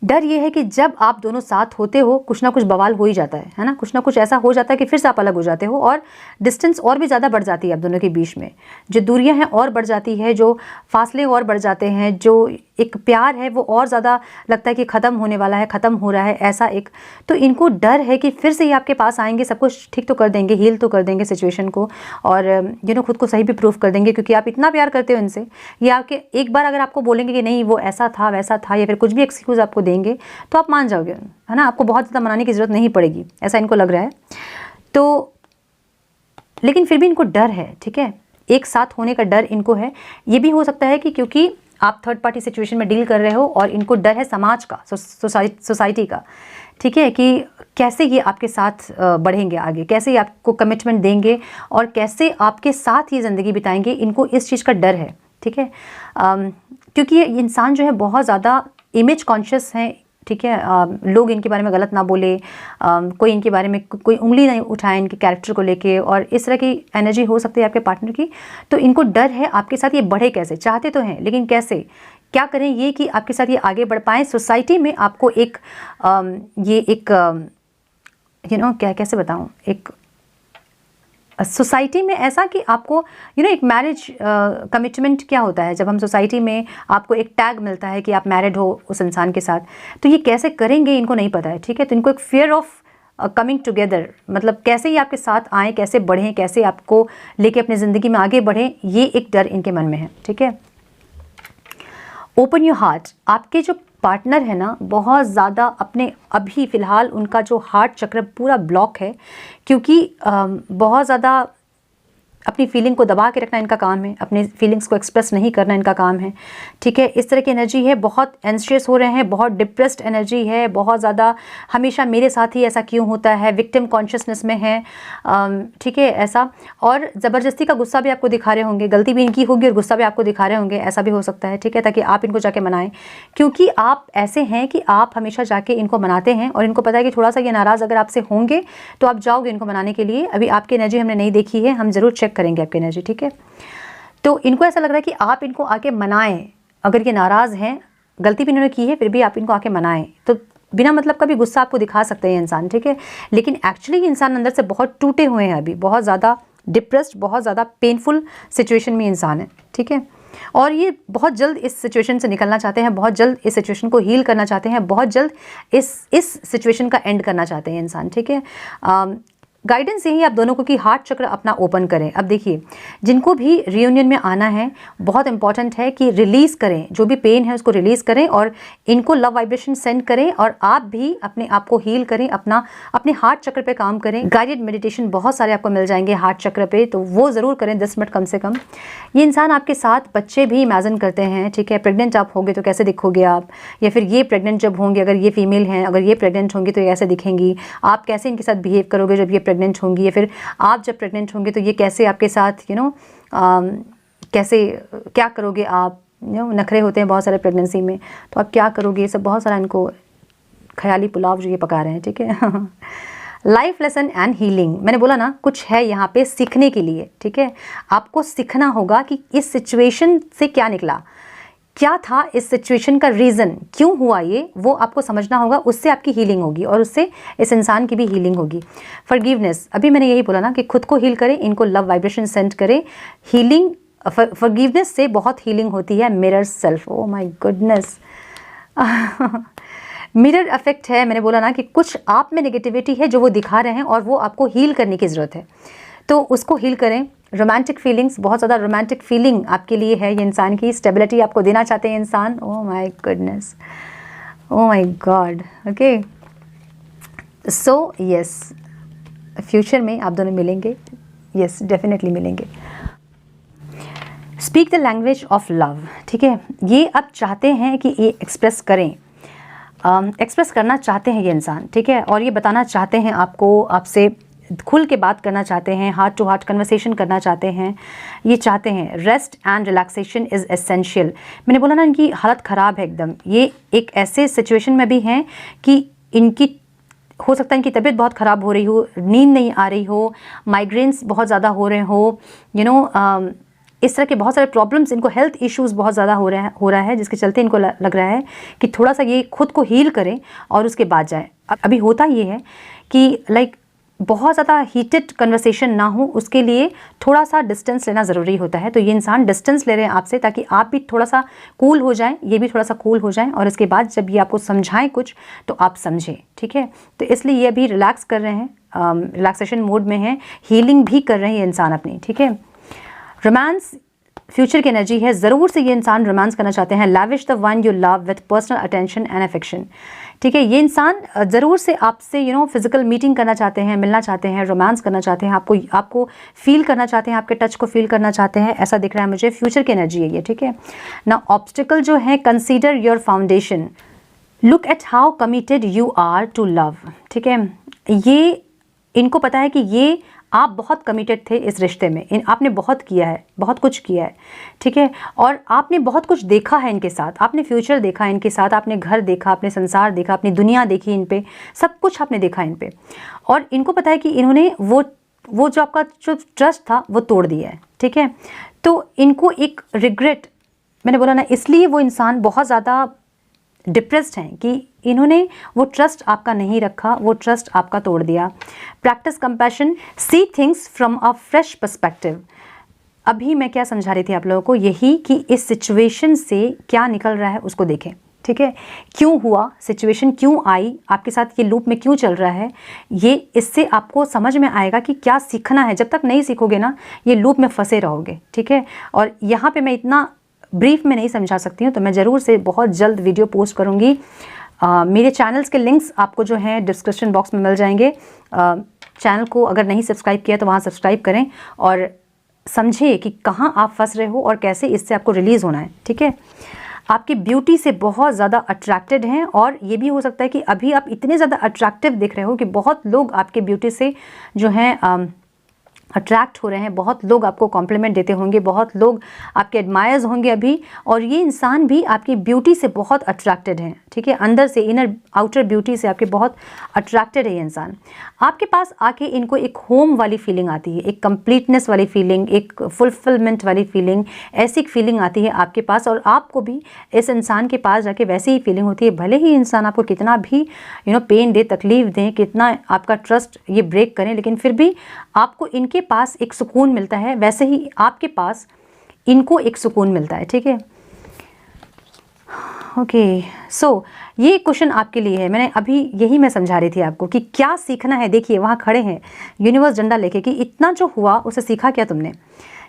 डर ये है कि जब आप दोनों साथ होते हो कुछ ना कुछ बवाल हो ही जाता है ना, कुछ ना कुछ ऐसा हो जाता है कि फिर से आप अलग हो जाते हो और डिस्टेंस और भी ज़्यादा बढ़ जाती है आप दोनों के बीच में। जो दूरियां हैं और बढ़ जाती है, जो फासले और बढ़ जाते हैं, जो एक प्यार है वो और ज़्यादा लगता है कि ख़त्म होने वाला है, ख़त्म हो रहा है, ऐसा एक। तो इनको डर है कि फिर से ये आपके पास आएंगे, सब कुछ ठीक तो कर देंगे, हील तो कर देंगे सिचुएशन को, और खुद को सही भी प्रूफ कर देंगे, क्योंकि आप इतना प्यार करते हो इनसे। ये आपके एक बार अगर आपको बोलेंगे कि नहीं वो ऐसा था वैसा था, या फिर कुछ भी एक्सक्यूज़ आपको देंगे तो आप मान जाओगे, है ना। आपको बहुत ज़्यादा मनाने की ज़रूरत नहीं पड़ेगी, ऐसा इनको लग रहा है। तो लेकिन फिर भी इनको डर है, ठीक है। एक साथ होने का डर इनको है। ये भी हो सकता है कि क्योंकि आप थर्ड पार्टी सिचुएशन में डील कर रहे हो और इनको डर है समाज का, सोसाइटी का, ठीक है, कि कैसे ये आपके साथ बढ़ेंगे आगे, कैसे ये आपको कमिटमेंट देंगे और कैसे आपके साथ ये ज़िंदगी बिताएंगे, इनको इस चीज़ का डर है। ठीक है, क्योंकि ये इंसान जो है बहुत ज़्यादा इमेज कॉन्शियस हैं। ठीक है, लोग इनके बारे में गलत ना बोले, कोई इनके बारे में कोई उंगली नहीं उठाए इनके कैरेक्टर को लेके, और इस तरह की एनर्जी हो सकती है आपके पार्टनर की। तो इनको डर है आपके साथ ये बढ़े कैसे, चाहते तो हैं लेकिन कैसे, क्या करें ये कि आपके साथ ये आगे बढ़ पाएँ। सोसाइटी में आपको एक क्या कैसे बताऊँ, एक सोसाइटी में ऐसा कि आपको एक मैरिज कमिटमेंट क्या होता है, जब हम सोसाइटी में आपको एक टैग मिलता है कि आप मैरिड हो उस इंसान के साथ, तो ये कैसे करेंगे इनको नहीं पता है। ठीक है, तो इनको एक फियर ऑफ कमिंग टुगेदर, मतलब कैसे ये आपके साथ आएँ, कैसे बढ़ें, कैसे आपको लेके अपनी ज़िंदगी में आगे बढ़ें, ये एक डर इनके मन में है। ठीक है, ओपन योर हार्ट। आपके जो पार्टनर है ना, बहुत ज़्यादा अपने अभी फ़िलहाल उनका जो हार्ट चक्र पूरा ब्लॉक है, क्योंकि बहुत ज़्यादा अपनी फीलिंग को दबा के रखना इनका काम है, अपनी फीलिंग्स को एक्सप्रेस नहीं करना इनका काम है। ठीक है, इस तरह की एनर्जी है, बहुत एंशियस हो रहे हैं, बहुत डिप्रेस्ड एनर्जी है, बहुत ज़्यादा हमेशा मेरे साथ ही ऐसा क्यों होता है, विक्टिम कॉन्शियसनेस में है। ठीक है, ऐसा, और ज़बरदस्ती का गुस्सा भी आपको दिखा रहे होंगे, गलती भी इनकी होगी और गुस्सा भी आपको दिखा रहे होंगे, ऐसा भी हो सकता है। ठीक है, ताकि आप इनको जाके मनाएं, क्योंकि आप ऐसे हैं कि आप हमेशा जाके इनको मनाते हैं और इनको पता है कि थोड़ा सा ये नाराज़ अगर आपसे होंगे तो आप जाओगे इनको मनाने के लिए। अभी आपकी एनर्जी हमने नहीं देखी है, हम ज़रूर चेक करेंगे आपकी एनर्जी। ठीक है, तो इनको ऐसा लग रहा है कि आप इनको आके मनाएं, अगर ये नाराज़ हैं, गलती भी इन्होंने की है फिर भी आप इनको आके मनाएं, तो बिना मतलब का भी गुस्सा आपको दिखा सकते हैं इंसान। ठीक है, लेकिन एक्चुअली इंसान अंदर से बहुत टूटे हुए हैं, अभी बहुत ज़्यादा डिप्रेस्ड, बहुत ज़्यादा पेनफुल सिचुएशन में इंसान है। ठीक है, और ये बहुत जल्द इस सिचुएशन से निकलना चाहते हैं, बहुत जल्द इस सिचुएशन को हील करना चाहते हैं, बहुत जल्द इस सिचुएशन का एंड करना चाहते हैं इंसान। ठीक है, गाइडेंस यही आप दोनों को कि हार्ट चक्र अपना ओपन करें। अब देखिए, जिनको भी रियूनियन में आना है, बहुत इंपॉर्टेंट है कि रिलीज़ करें, जो भी पेन है उसको रिलीज़ करें और इनको लव वाइब्रेशन सेंड करें, और आप भी अपने आप को हील करें, अपने हार्ट चक्र पे काम करें। गाइडेड मेडिटेशन बहुत सारे आपको मिल जाएंगे हार्ट चक्र पे, तो वो ज़रूर करें 10 मिनट कम से कम। ये इंसान आपके साथ बच्चे भी इमेजिन करते हैं। ठीक है, प्रेग्नेंट आप होंगे तो कैसे दिखोगे आप, या फिर ये प्रेग्नेंट जब होंगे, अगर ये फीमेल हैं, अगर ये प्रेग्नेंट होंगी तो ये कैसे दिखेंगी, आप कैसे इनके साथ बिहेव करोगे जब ये प्रेग्नेंट होंगी, या फिर आप जब प्रेग्नेंट होंगे तो ये कैसे आपके साथ कैसे क्या करोगे आप। नखरे होते हैं बहुत सारे प्रेगनेंसी में, तो आप क्या करोगे, ये सब बहुत सारा इनको ख्याली पुलाव जो ये पका रहे हैं। ठीक है, लाइफ लेसन एंड हीलिंग, मैंने बोला ना कुछ है यहाँ पे सीखने के लिए। ठीक है, आपको सीखना होगा कि इस सिचुएशन से क्या निकला, क्या था इस सिचुएशन का रीज़न, क्यों हुआ ये, वो आपको समझना होगा। उससे आपकी हीलिंग होगी और उससे इस इंसान की भी हीलिंग होगी। फॉरगिवनेस, अभी मैंने यही बोला ना कि खुद को हील करें, इनको लव वाइब्रेशन सेंड करें। हीलिंग, फॉरगिवनेस से बहुत हीलिंग होती है। Mirror self, oh my goodness, mirror effect है। मैंने बोला ना कि कुछ आप में नेगेटिविटी है जो वो दिखा रहे हैं और वो आपको हील करने की ज़रूरत है, तो उसको हील करें। रोमांटिक फीलिंग्स, बहुत ज़्यादा रोमांटिक फीलिंग आपके लिए है ये इंसान की, स्टेबिलिटी आपको देना चाहते हैं इंसान। ओह my goodness, oh my god. Okay, so yes, future में आप दोनों मिलेंगे, यस डेफिनेटली मिलेंगे। Speak the language of love. ठीक है, ये अब चाहते हैं कि ये एक्सप्रेस करें, एक्सप्रेस करना चाहते हैं ये इंसान। ठीक है, और ये बताना चाहते हैं आपको, आपसे खुल के बात करना चाहते हैं, हार्ट टू हार्ट कन्वर्सेशन करना चाहते हैं। ये चाहते हैं rest and relaxation is essential. मैंने बोला ना इनकी हालत ख़राब है एकदम, ये एक ऐसे सिचुएशन में भी हैं कि इनकी हो सकता है इनकी तबीयत बहुत ख़राब हो रही हो, नींद नहीं आ रही हो, माइग्रेन्स बहुत ज़्यादा हो रहे हो, इस तरह के बहुत सारे प्रॉब्लम्स, इनको हेल्थ इश्यूज़ बहुत ज़्यादा हो रहा है, जिसके चलते इनको लग रहा है कि थोड़ा सा ये खुद को हील करें और उसके बाद जाएं। अभी होता ये है कि बहुत ज़्यादा हीटेड कन्वर्सेशन ना हो, उसके लिए थोड़ा सा डिस्टेंस लेना ज़रूरी होता है। तो ये इंसान डिस्टेंस ले रहे हैं आपसे, ताकि आप भी थोड़ा सा कूल हो जाएं, ये भी थोड़ा सा कूल हो जाएं, और इसके बाद जब ये आपको समझाएं कुछ तो आप समझें। ठीक है, तो इसलिए ये अभी रिलैक्स कर रहे हैं, रिलैक्सेशन मोड में हैं, हीलिंग भी कर रहे हैं इंसान अपनी। ठीक है, रोमांस फ्यूचर की एनर्जी है, ज़रूर से ये इंसान रोमांस करना चाहते हैं। Lavish the one you love with personal attention and affection. ठीक है, ये इंसान ज़रूर से आपसे फिजिकल मीटिंग करना चाहते हैं, मिलना चाहते हैं, रोमांस करना चाहते हैं, आपको फील करना चाहते हैं, आपके टच को फील करना चाहते हैं, ऐसा दिख रहा है मुझे। फ्यूचर की एनर्जी है ये। ठीक है ना, ऑब्स्टिकल जो है, consider your foundation. Look at how committed you are to love. ठीक है, ये इनको पता है कि ये आप बहुत कमिटेड थे इस रिश्ते में, आपने बहुत किया है, बहुत कुछ किया है। ठीक है, और आपने बहुत कुछ देखा है इनके साथ, आपने फ्यूचर देखा है इनके साथ, आपने घर देखा, आपने संसार देखा, अपनी दुनिया देखी इन पे, सब कुछ आपने देखा इन पे। और इनको पता है कि इन्होंने वो जो आपका जो ट्रस्ट था वो तोड़ दिया है। ठीक है, तो इनको एक रिग्रेट, मैंने बोला ना, इसलिए वो इंसान बहुत ज़्यादा डिप्रेस्ड हैं कि इन्होंने वो ट्रस्ट आपका नहीं रखा, वो ट्रस्ट आपका तोड़ दिया। Practice compassion, see things from a fresh perspective. अभी मैं क्या समझा रही थी आप लोगों को, यही कि इस सिचुएशन से क्या निकल रहा है उसको देखें। ठीक है, क्यों हुआ, सिचुएशन क्यों आई, आपके साथ ये लूप में क्यों चल रहा है, ये इससे आपको समझ में आएगा कि क्या सीखना है। जब तक नहीं सीखोगे ना, ये लूप में फंसे रहोगे। ठीक है, और यहाँ पे मैं इतना ब्रीफ में नहीं समझा सकती हूँ, तो मैं ज़रूर से बहुत जल्द वीडियो पोस्ट करूँगी। मेरे चैनल्स के लिंक्स आपको जो हैं डिस्क्रिप्शन बॉक्स में मिल जाएंगे। चैनल को अगर नहीं सब्सक्राइब किया तो वहाँ सब्सक्राइब करें और समझिए कि कहाँ आप फंस रहे हो और कैसे इससे आपको रिलीज़ होना है। ठीक है, आपकी ब्यूटी से बहुत ज़्यादा अट्रैक्टेड हैं, और ये भी हो सकता है कि अभी आप इतने ज़्यादा अट्रैक्टिव दिख रहे हो कि बहुत लोग आपके ब्यूटी से जो हैं अट्रैक्ट हो रहे हैं, बहुत लोग आपको कॉम्प्लीमेंट देते होंगे, बहुत लोग आपके एडमायर्स होंगे अभी, और ये इंसान भी आपकी ब्यूटी से बहुत अट्रैक्टेड हैं। ठीक है, अंदर से, इनर आउटर ब्यूटी से आपके बहुत अट्रैक्टेड है ये इंसान। आपके पास आके इनको एक होम वाली फीलिंग आती है, एक कंप्लीटनेस वाली फीलिंग, एक फुलफिलमेंट वाली फीलिंग, ऐसी फीलिंग आती है आपके पास, और आपको भी इस इंसान के पास जाके वैसी ही फीलिंग होती है। भले ही इंसान आपको कितना भी पेन दे, तकलीफ दें, कितना आपका ट्रस्ट ये ब्रेक करें, लेकिन फिर भी आपको इनके पास एक सुकून मिलता है, वैसे ही आपके पास इनको एक सुकून मिलता है। ठीक है, ओके, सो ये क्वेश्चन आपके लिए है। मैंने अभी यही मैं समझा रही थी आपको कि क्या सीखना है। देखिए वहाँ खड़े हैं यूनिवर्स डंडा लेके कि इतना जो हुआ उसे सीखा क्या तुमने।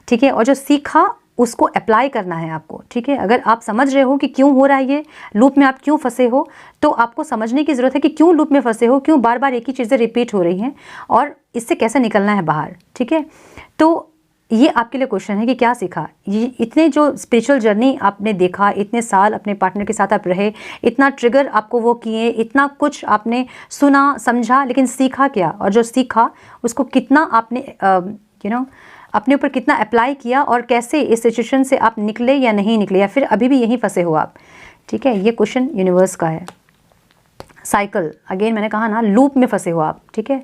ठीक है, और जो सीखा उसको अप्लाई करना है आपको। ठीक है, अगर आप समझ रहे हो कि क्यों हो रहा है ये लूप में, आप क्यों फंसे हो, तो आपको समझने की ज़रूरत है कि क्यों लूप में फंसे हो, क्यों बार बार एक ही चीज़ें रिपीट हो रही हैं, और इससे कैसे निकलना है बाहर। ठीक है, तो ये आपके लिए क्वेश्चन है कि क्या सीखा। ये इतने जो स्पिरिचुअल जर्नी आपने देखा, इतने साल अपने पार्टनर के साथ आप रहे, इतना ट्रिगर आपको वो किए, इतना कुछ आपने सुना समझा, लेकिन सीखा क्या, और जो सीखा उसको कितना आपने अपने ऊपर कितना अप्लाई किया, और कैसे इस सिचुएशन से आप निकले या नहीं निकले, या फिर अभी भी यहीं फंसे हो आप। ठीक है, ये क्वेश्चन यूनिवर्स का है। साइकिल, अगेन मैंने कहा ना, लूप में फंसे हो आप। ठीक है,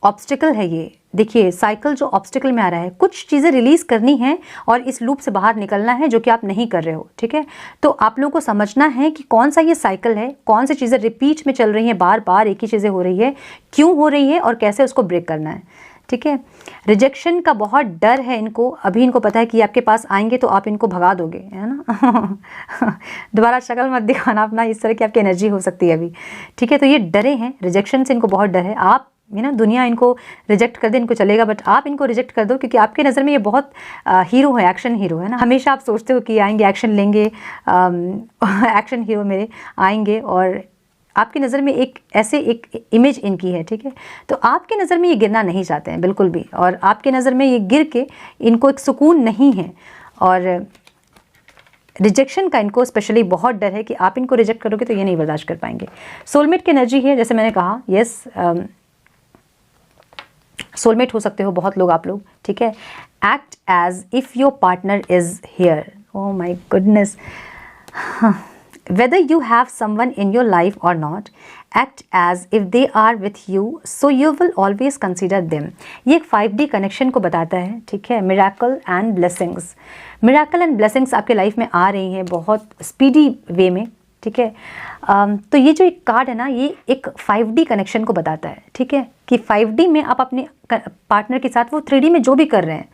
ऑब्स्टिकल है ये। देखिए साइकिल जो ऑब्स्टिकल में आ रहा है, कुछ चीज़ें रिलीज़ करनी है और इस लूप से बाहर निकलना है, जो कि आप नहीं कर रहे हो। ठीक है, तो आप लोगों को समझना है कि कौन सा ये साइकिल है, कौन सी चीज़ें रिपीट में चल रही हैं, बार बार एक ही चीज़ें हो रही है, क्यों हो रही है, और कैसे उसको ब्रेक करना है। ठीक है, रिजेक्शन का बहुत डर है इनको। अभी इनको पता है कि आपके पास आएंगे तो आप इनको भगा दोगे, है ना। दोबारा शक्ल मत दिखाना अपना, इस तरह की आपकी एनर्जी हो सकती है अभी। ठीक है, तो ये डरे हैं, रिजेक्शन से इनको बहुत डर है। आप दुनिया इनको रिजेक्ट कर दे, इनको चलेगा, बट आप इनको रिजेक्ट कर दो, क्योंकि आपके नज़र में ये बहुत हीरो है, एक्शन हीरो है ना। हमेशा आप सोचते हो कि आएंगे, एक्शन लेंगे, एक्शन हीरो मेरे आएंगे, और आपकी नज़र में एक इमेज इनकी है। ठीक है, तो आपके नज़र में ये गिरना नहीं चाहते हैं बिल्कुल भी, और आपके नज़र में ये गिर के इनको एक सुकून नहीं है, और रिजेक्शन का इनको स्पेशली बहुत डर है कि आप इनको रिजेक्ट करोगे तो ये नहीं बर्दाश्त कर पाएंगे। सोलमेट की एनर्जी है, जैसे मैंने कहा, यस, सोलमेट हो सकते हो बहुत लोग आप लोग। ठीक है, act as if your partner is here. Oh my goodness, whether you have someone in your life or not, act as if they are with you, so you will always consider them। ये एक 5D connection को बताता है। ठीक है, miracle and blessings, miracle and blessings आपके life में आ रही हैं बहुत स्पीडी वे में। ठीक है, तो ये जो एक कार्ड है ना, ये एक 5D कनेक्शन को बताता है। ठीक है, कि 5D में आप अपने पार्टनर के साथ वो 3D में जो भी कर रहे हैं।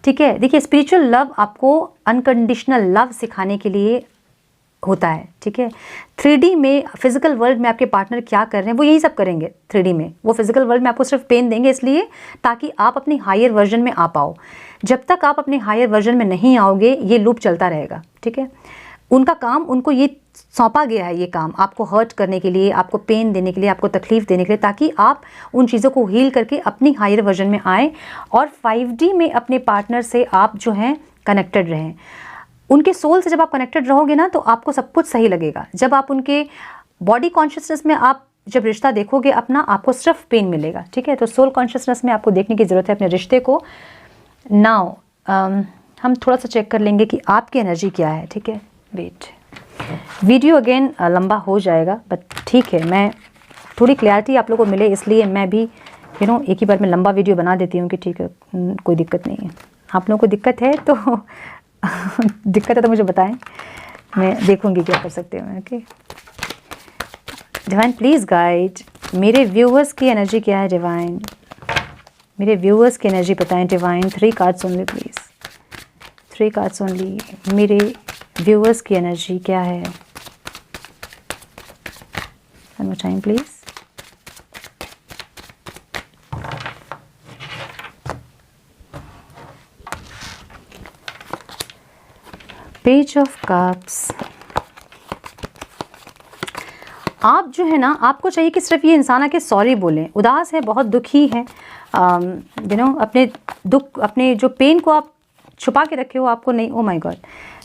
ठीक है, देखिए स्पिरिचुअल लव आपको अनकंडीशनल लव सिखाने के लिए होता है। ठीक है, 3D में फिजिकल वर्ल्ड में आपके पार्टनर क्या कर रहे हैं वो यही सब करेंगे। 3D में वो फिजिकल वर्ल्ड में आपको सिर्फ पेन देंगे, इसलिए ताकि आप अपनी हायर वर्जन में आ पाओ। जब तक आप अपने हायर वर्जन में नहीं आओगे ये लूप चलता रहेगा। ठीक है, उनका काम, उनको ये सौंपा गया है, ये काम आपको हर्ट करने के लिए, आपको पेन देने के लिए, आपको तकलीफ देने के लिए, ताकि आप उन चीज़ों को हील करके अपनी हायर वर्जन में आएँ और 5D में अपने पार्टनर से आप जो हैं कनेक्टेड रहें। उनके सोल से जब आप कनेक्टेड रहोगे ना तो आपको सब कुछ सही लगेगा। जब आप उनके बॉडी कॉन्शियसनेस में आप जब रिश्ता देखोगे अपना, आपको सिर्फ पेन मिलेगा, ठीक है। तो सोल कॉन्शियसनेस में आपको देखने की ज़रूरत है अपने रिश्ते को। नाउ हम थोड़ा सा चेक कर लेंगे कि आपकी एनर्जी क्या है, ठीक है। वेट, वीडियो अगेन लंबा हो जाएगा, बट ठीक है, मैं थोड़ी क्लैरिटी आप लोगों को मिले इसलिए मैं भी एक ही बार में लंबा वीडियो बना देती हूँ कि ठीक है, कोई दिक्कत नहीं है। आप लोगों को दिक्कत है तो दिक्कत है तो मुझे बताएं, मैं देखूँगी क्या कर सकते हैं। ओके डिवाइन प्लीज़ गाइड, मेरे व्यूअर्स की एनर्जी क्या है डिवाइन, मेरे व्यूअर्स की एनर्जी बताएं divine. 3 cards only please, 3 cards only. मेरे व्यूअर्स की एनर्जी क्या है, one more time please। Page of cups. आप जो है ना, आपको चाहिए कि सिर्फ ये इंसान आके सॉरी बोलें। उदास है, बहुत दुखी है, अपने दुख, अपने जो पेन को आप छुपा के रखे हो, आपको नहीं। ओ माय गॉड,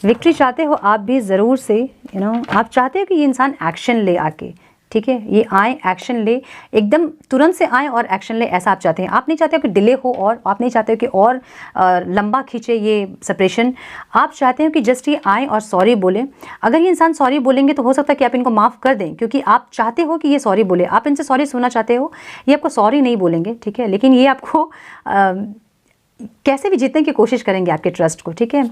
विक्ट्री चाहते हो आप भी ज़रूर से, आप चाहते हो कि ये इंसान एक्शन ले आके, ठीक है, ये आए, एक्शन ले, एकदम तुरंत से आए और एक्शन ले, ऐसा आप चाहते हैं। आप नहीं चाहते हो कि डिले हो, और आप नहीं चाहते हो कि और लंबा खींचे ये सेपरेशन। आप चाहते हो कि जस्ट ये आए और सॉरी बोले। अगर ये इंसान सॉरी बोलेंगे तो हो सकता है कि आप इनको माफ़ कर दें, क्योंकि आप चाहते हो कि ये सॉरी बोले, आप इनसे सॉरी सुनना चाहते हो। ये आपको सॉरी नहीं बोलेंगे, ठीक है, लेकिन ये आपको कैसे भी जीतने की कोशिश करेंगे आपके ट्रस्ट को, ठीक है।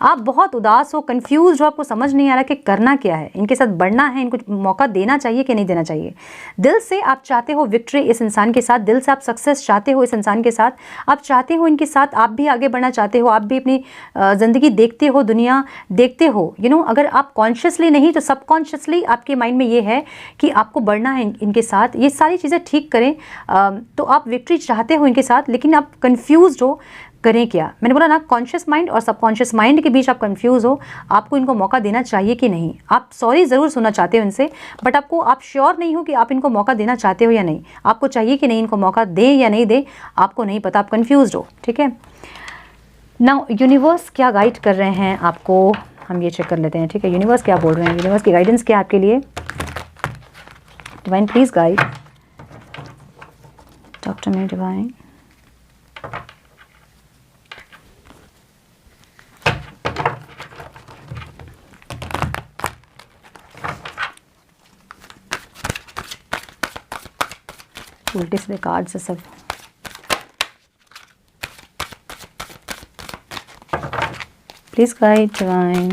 आप बहुत उदास हो, कंफ्यूज हो, आपको समझ नहीं आ रहा कि करना क्या है, इनके साथ बढ़ना है, इनको मौका देना चाहिए कि नहीं देना चाहिए। दिल से आप चाहते हो विक्ट्री इस इंसान के साथ, दिल से आप सक्सेस चाहते हो इस इंसान के साथ, आप चाहते हो इनके साथ आप भी आगे बढ़ना चाहते हो, आप भी अपनी ज़िंदगी देखते हो, दुनिया देखते हो। अगर आप कॉन्शियसली नहीं तो सबकॉन्शियसली आपके माइंड में ये है कि आपको बढ़ना है इनके साथ, ये सारी चीज़ें ठीक करें। तो आप विक्ट्री चाहते हो इनके साथ, लेकिन आप कन्फ्यूज हो, करें क्या। मैंने बोला ना, कॉन्शियस माइंड और सबकॉन्शियस माइंड के बीच आप कंफ्यूज हो, आपको इनको मौका देना चाहिए कि नहीं। आप सॉरी ज़रूर सुनना चाहते हो इनसे, बट आप श्योर नहीं हो कि आप इनको मौका देना चाहते हो या नहीं, आपको चाहिए कि नहीं इनको मौका दें या नहीं दें, आपको नहीं पता, आप कंफ्यूज हो, ठीक है। नाउ यूनिवर्स क्या गाइड कर रहे हैं आपको, हम ये चेक कर लेते हैं, ठीक है। यूनिवर्स क्या बोल रहे हैं, यूनिवर्स की गाइडेंस क्या है आपके लिए। Divine please guide, talk to me divine. उल्टे से कार्ड से सब। Please guide divine.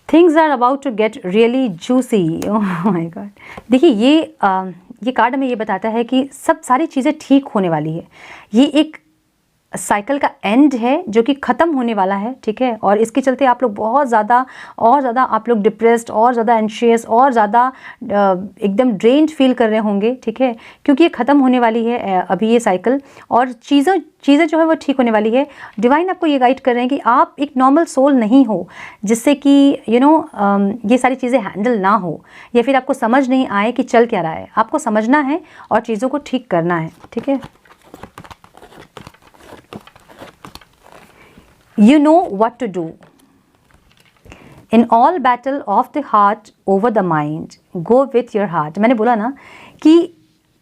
Things are about to get really juicy. Oh my god, देखिए ये कार्ड हमें ये बताता है कि सब सारी चीज़ें ठीक होने वाली है। ये एक साइकिल का एंड है जो कि ख़त्म होने वाला है, ठीक है। और इसके चलते आप लोग बहुत ज़्यादा और ज़्यादा आप लोग डिप्रेस्ड और ज़्यादा एंशियस और ज़्यादा एकदम ड्रेन्ड फील कर रहे होंगे, ठीक है, क्योंकि ये ख़त्म होने वाली है अभी ये साइकिल, और चीज़ें जो है वो ठीक होने वाली है। डिवाइन आपको ये गाइड कर रहे हैं कि आप एक नॉर्मल सोल नहीं हो, जिससे कि ये सारी चीज़ें हैंडल ना हो, या फिर आपको समझ नहीं आए कि चल क्या रहा है। आपको समझना है और चीज़ों को ठीक करना है, ठीक है। You know what to do. In all battle of the heart over the mind, go with your heart. मैंने बोला ना कि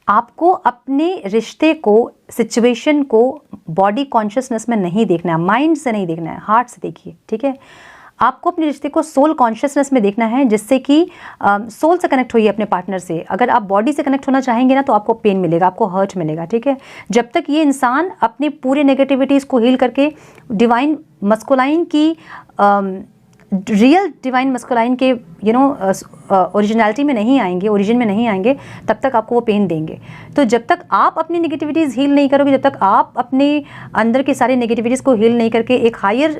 आपको अपने रिश्ते को, सिचुएशन को बॉडी कॉन्शियसनेस में नहीं देखना है, माइंड से नहीं देखना है, हार्ट से देखिए, ठीक है। आपको अपने रिश्ते को सोल कॉन्शियसनेस में देखना है, जिससे कि सोल से कनेक्ट होइए अपने पार्टनर से। अगर आप बॉडी से कनेक्ट होना चाहेंगे ना तो आपको पेन मिलेगा, आपको हर्ट मिलेगा, ठीक है। जब तक ये इंसान अपने पूरे नेगेटिविटीज़ को हील करके डिवाइन मस्कुलाइन की रियल डिवाइन मस्कुलाइन के ओरिजिनलिटी में नहीं आएंगे, ओरिजिन में नहीं आएंगे, तब तक आपको वो पेन देंगे। तो जब तक आप अपनी नेगेटिविटीज़ हील नहीं करोगे, जब तक आप अपने अंदर के सारे नेगेटिविटीज़ को हील नहीं करके एक higher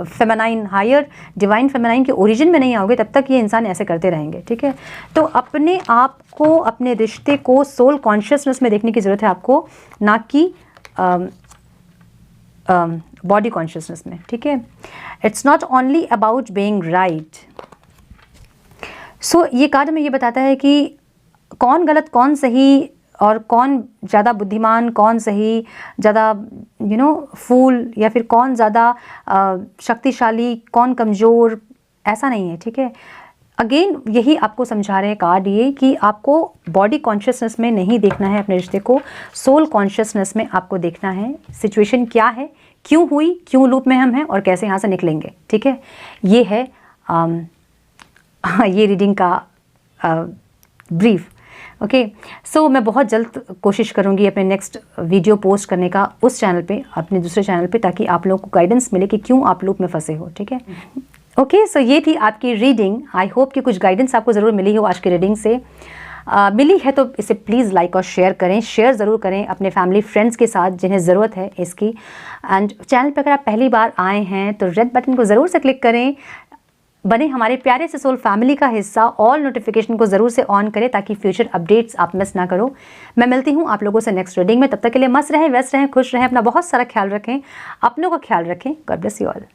feminine, higher divine feminine के ओरिजिन में नहीं आओगे, तब तक ये इंसान ऐसे करते रहेंगे, ठीक है। तो अपने आप को, अपने रिश्ते को सोल कॉन्शियसनेस में देखने की ज़रूरत है आपको, ना कि बॉडी कॉन्शियसनेस में, ठीक है। It's not only about being right, ये कार्ड हमें ये बताता है कि कौन गलत कौन सही, और कौन ज़्यादा बुद्धिमान कौन सही, ज़्यादा फूल, या फिर कौन ज़्यादा शक्तिशाली कौन कमज़ोर, ऐसा नहीं है। ठीक है, अगेन यही आपको समझा रहे हैं कार्ड ये कि आपको बॉडी कॉन्शियसनेस में नहीं देखना है अपने रिश्ते को, सोल कॉन्शियसनेस में आपको देखना है सिचुएशन क्या है, क्यों हुई, क्यों लूप में हम हैं और कैसे यहाँ से निकलेंगे। ठीक है, ये है ये रीडिंग का ब्रीफ। ओके, सो मैं बहुत जल्द कोशिश करूँगी अपने नेक्स्ट वीडियो पोस्ट करने का उस चैनल पे, अपने दूसरे चैनल पे, ताकि आप लोगों को गाइडेंस मिले कि क्यों आप लूप में फंसे हो। ठीक है, ओके, सो ये थी आपकी रीडिंग। आई होप कि कुछ गाइडेंस आपको ज़रूर मिली हो आज की रीडिंग से। मिली है तो इसे प्लीज़ लाइक और शेयर करें, शेयर ज़रूर करें अपने फैमिली फ्रेंड्स के साथ जिन्हें ज़रूरत है इसकी। एंड चैनल पर अगर आप पहली बार आए हैं तो रेड बटन को ज़रूर से क्लिक करें, बने हमारे प्यारे से सोल फैमिली का हिस्सा, ऑल नोटिफिकेशन को ज़रूर से ऑन करें ताकि फ्यूचर अपडेट्स आप मिस ना करो। मैं मिलती हूँ आप लोगों से नेक्स्ट रीडिंग में, तब तक के लिए मस्त रहें, व्यस्त रहें, खुश रहें, अपना बहुत सारा ख्याल रखें, अपनों का ख्याल रखें। God bless you all.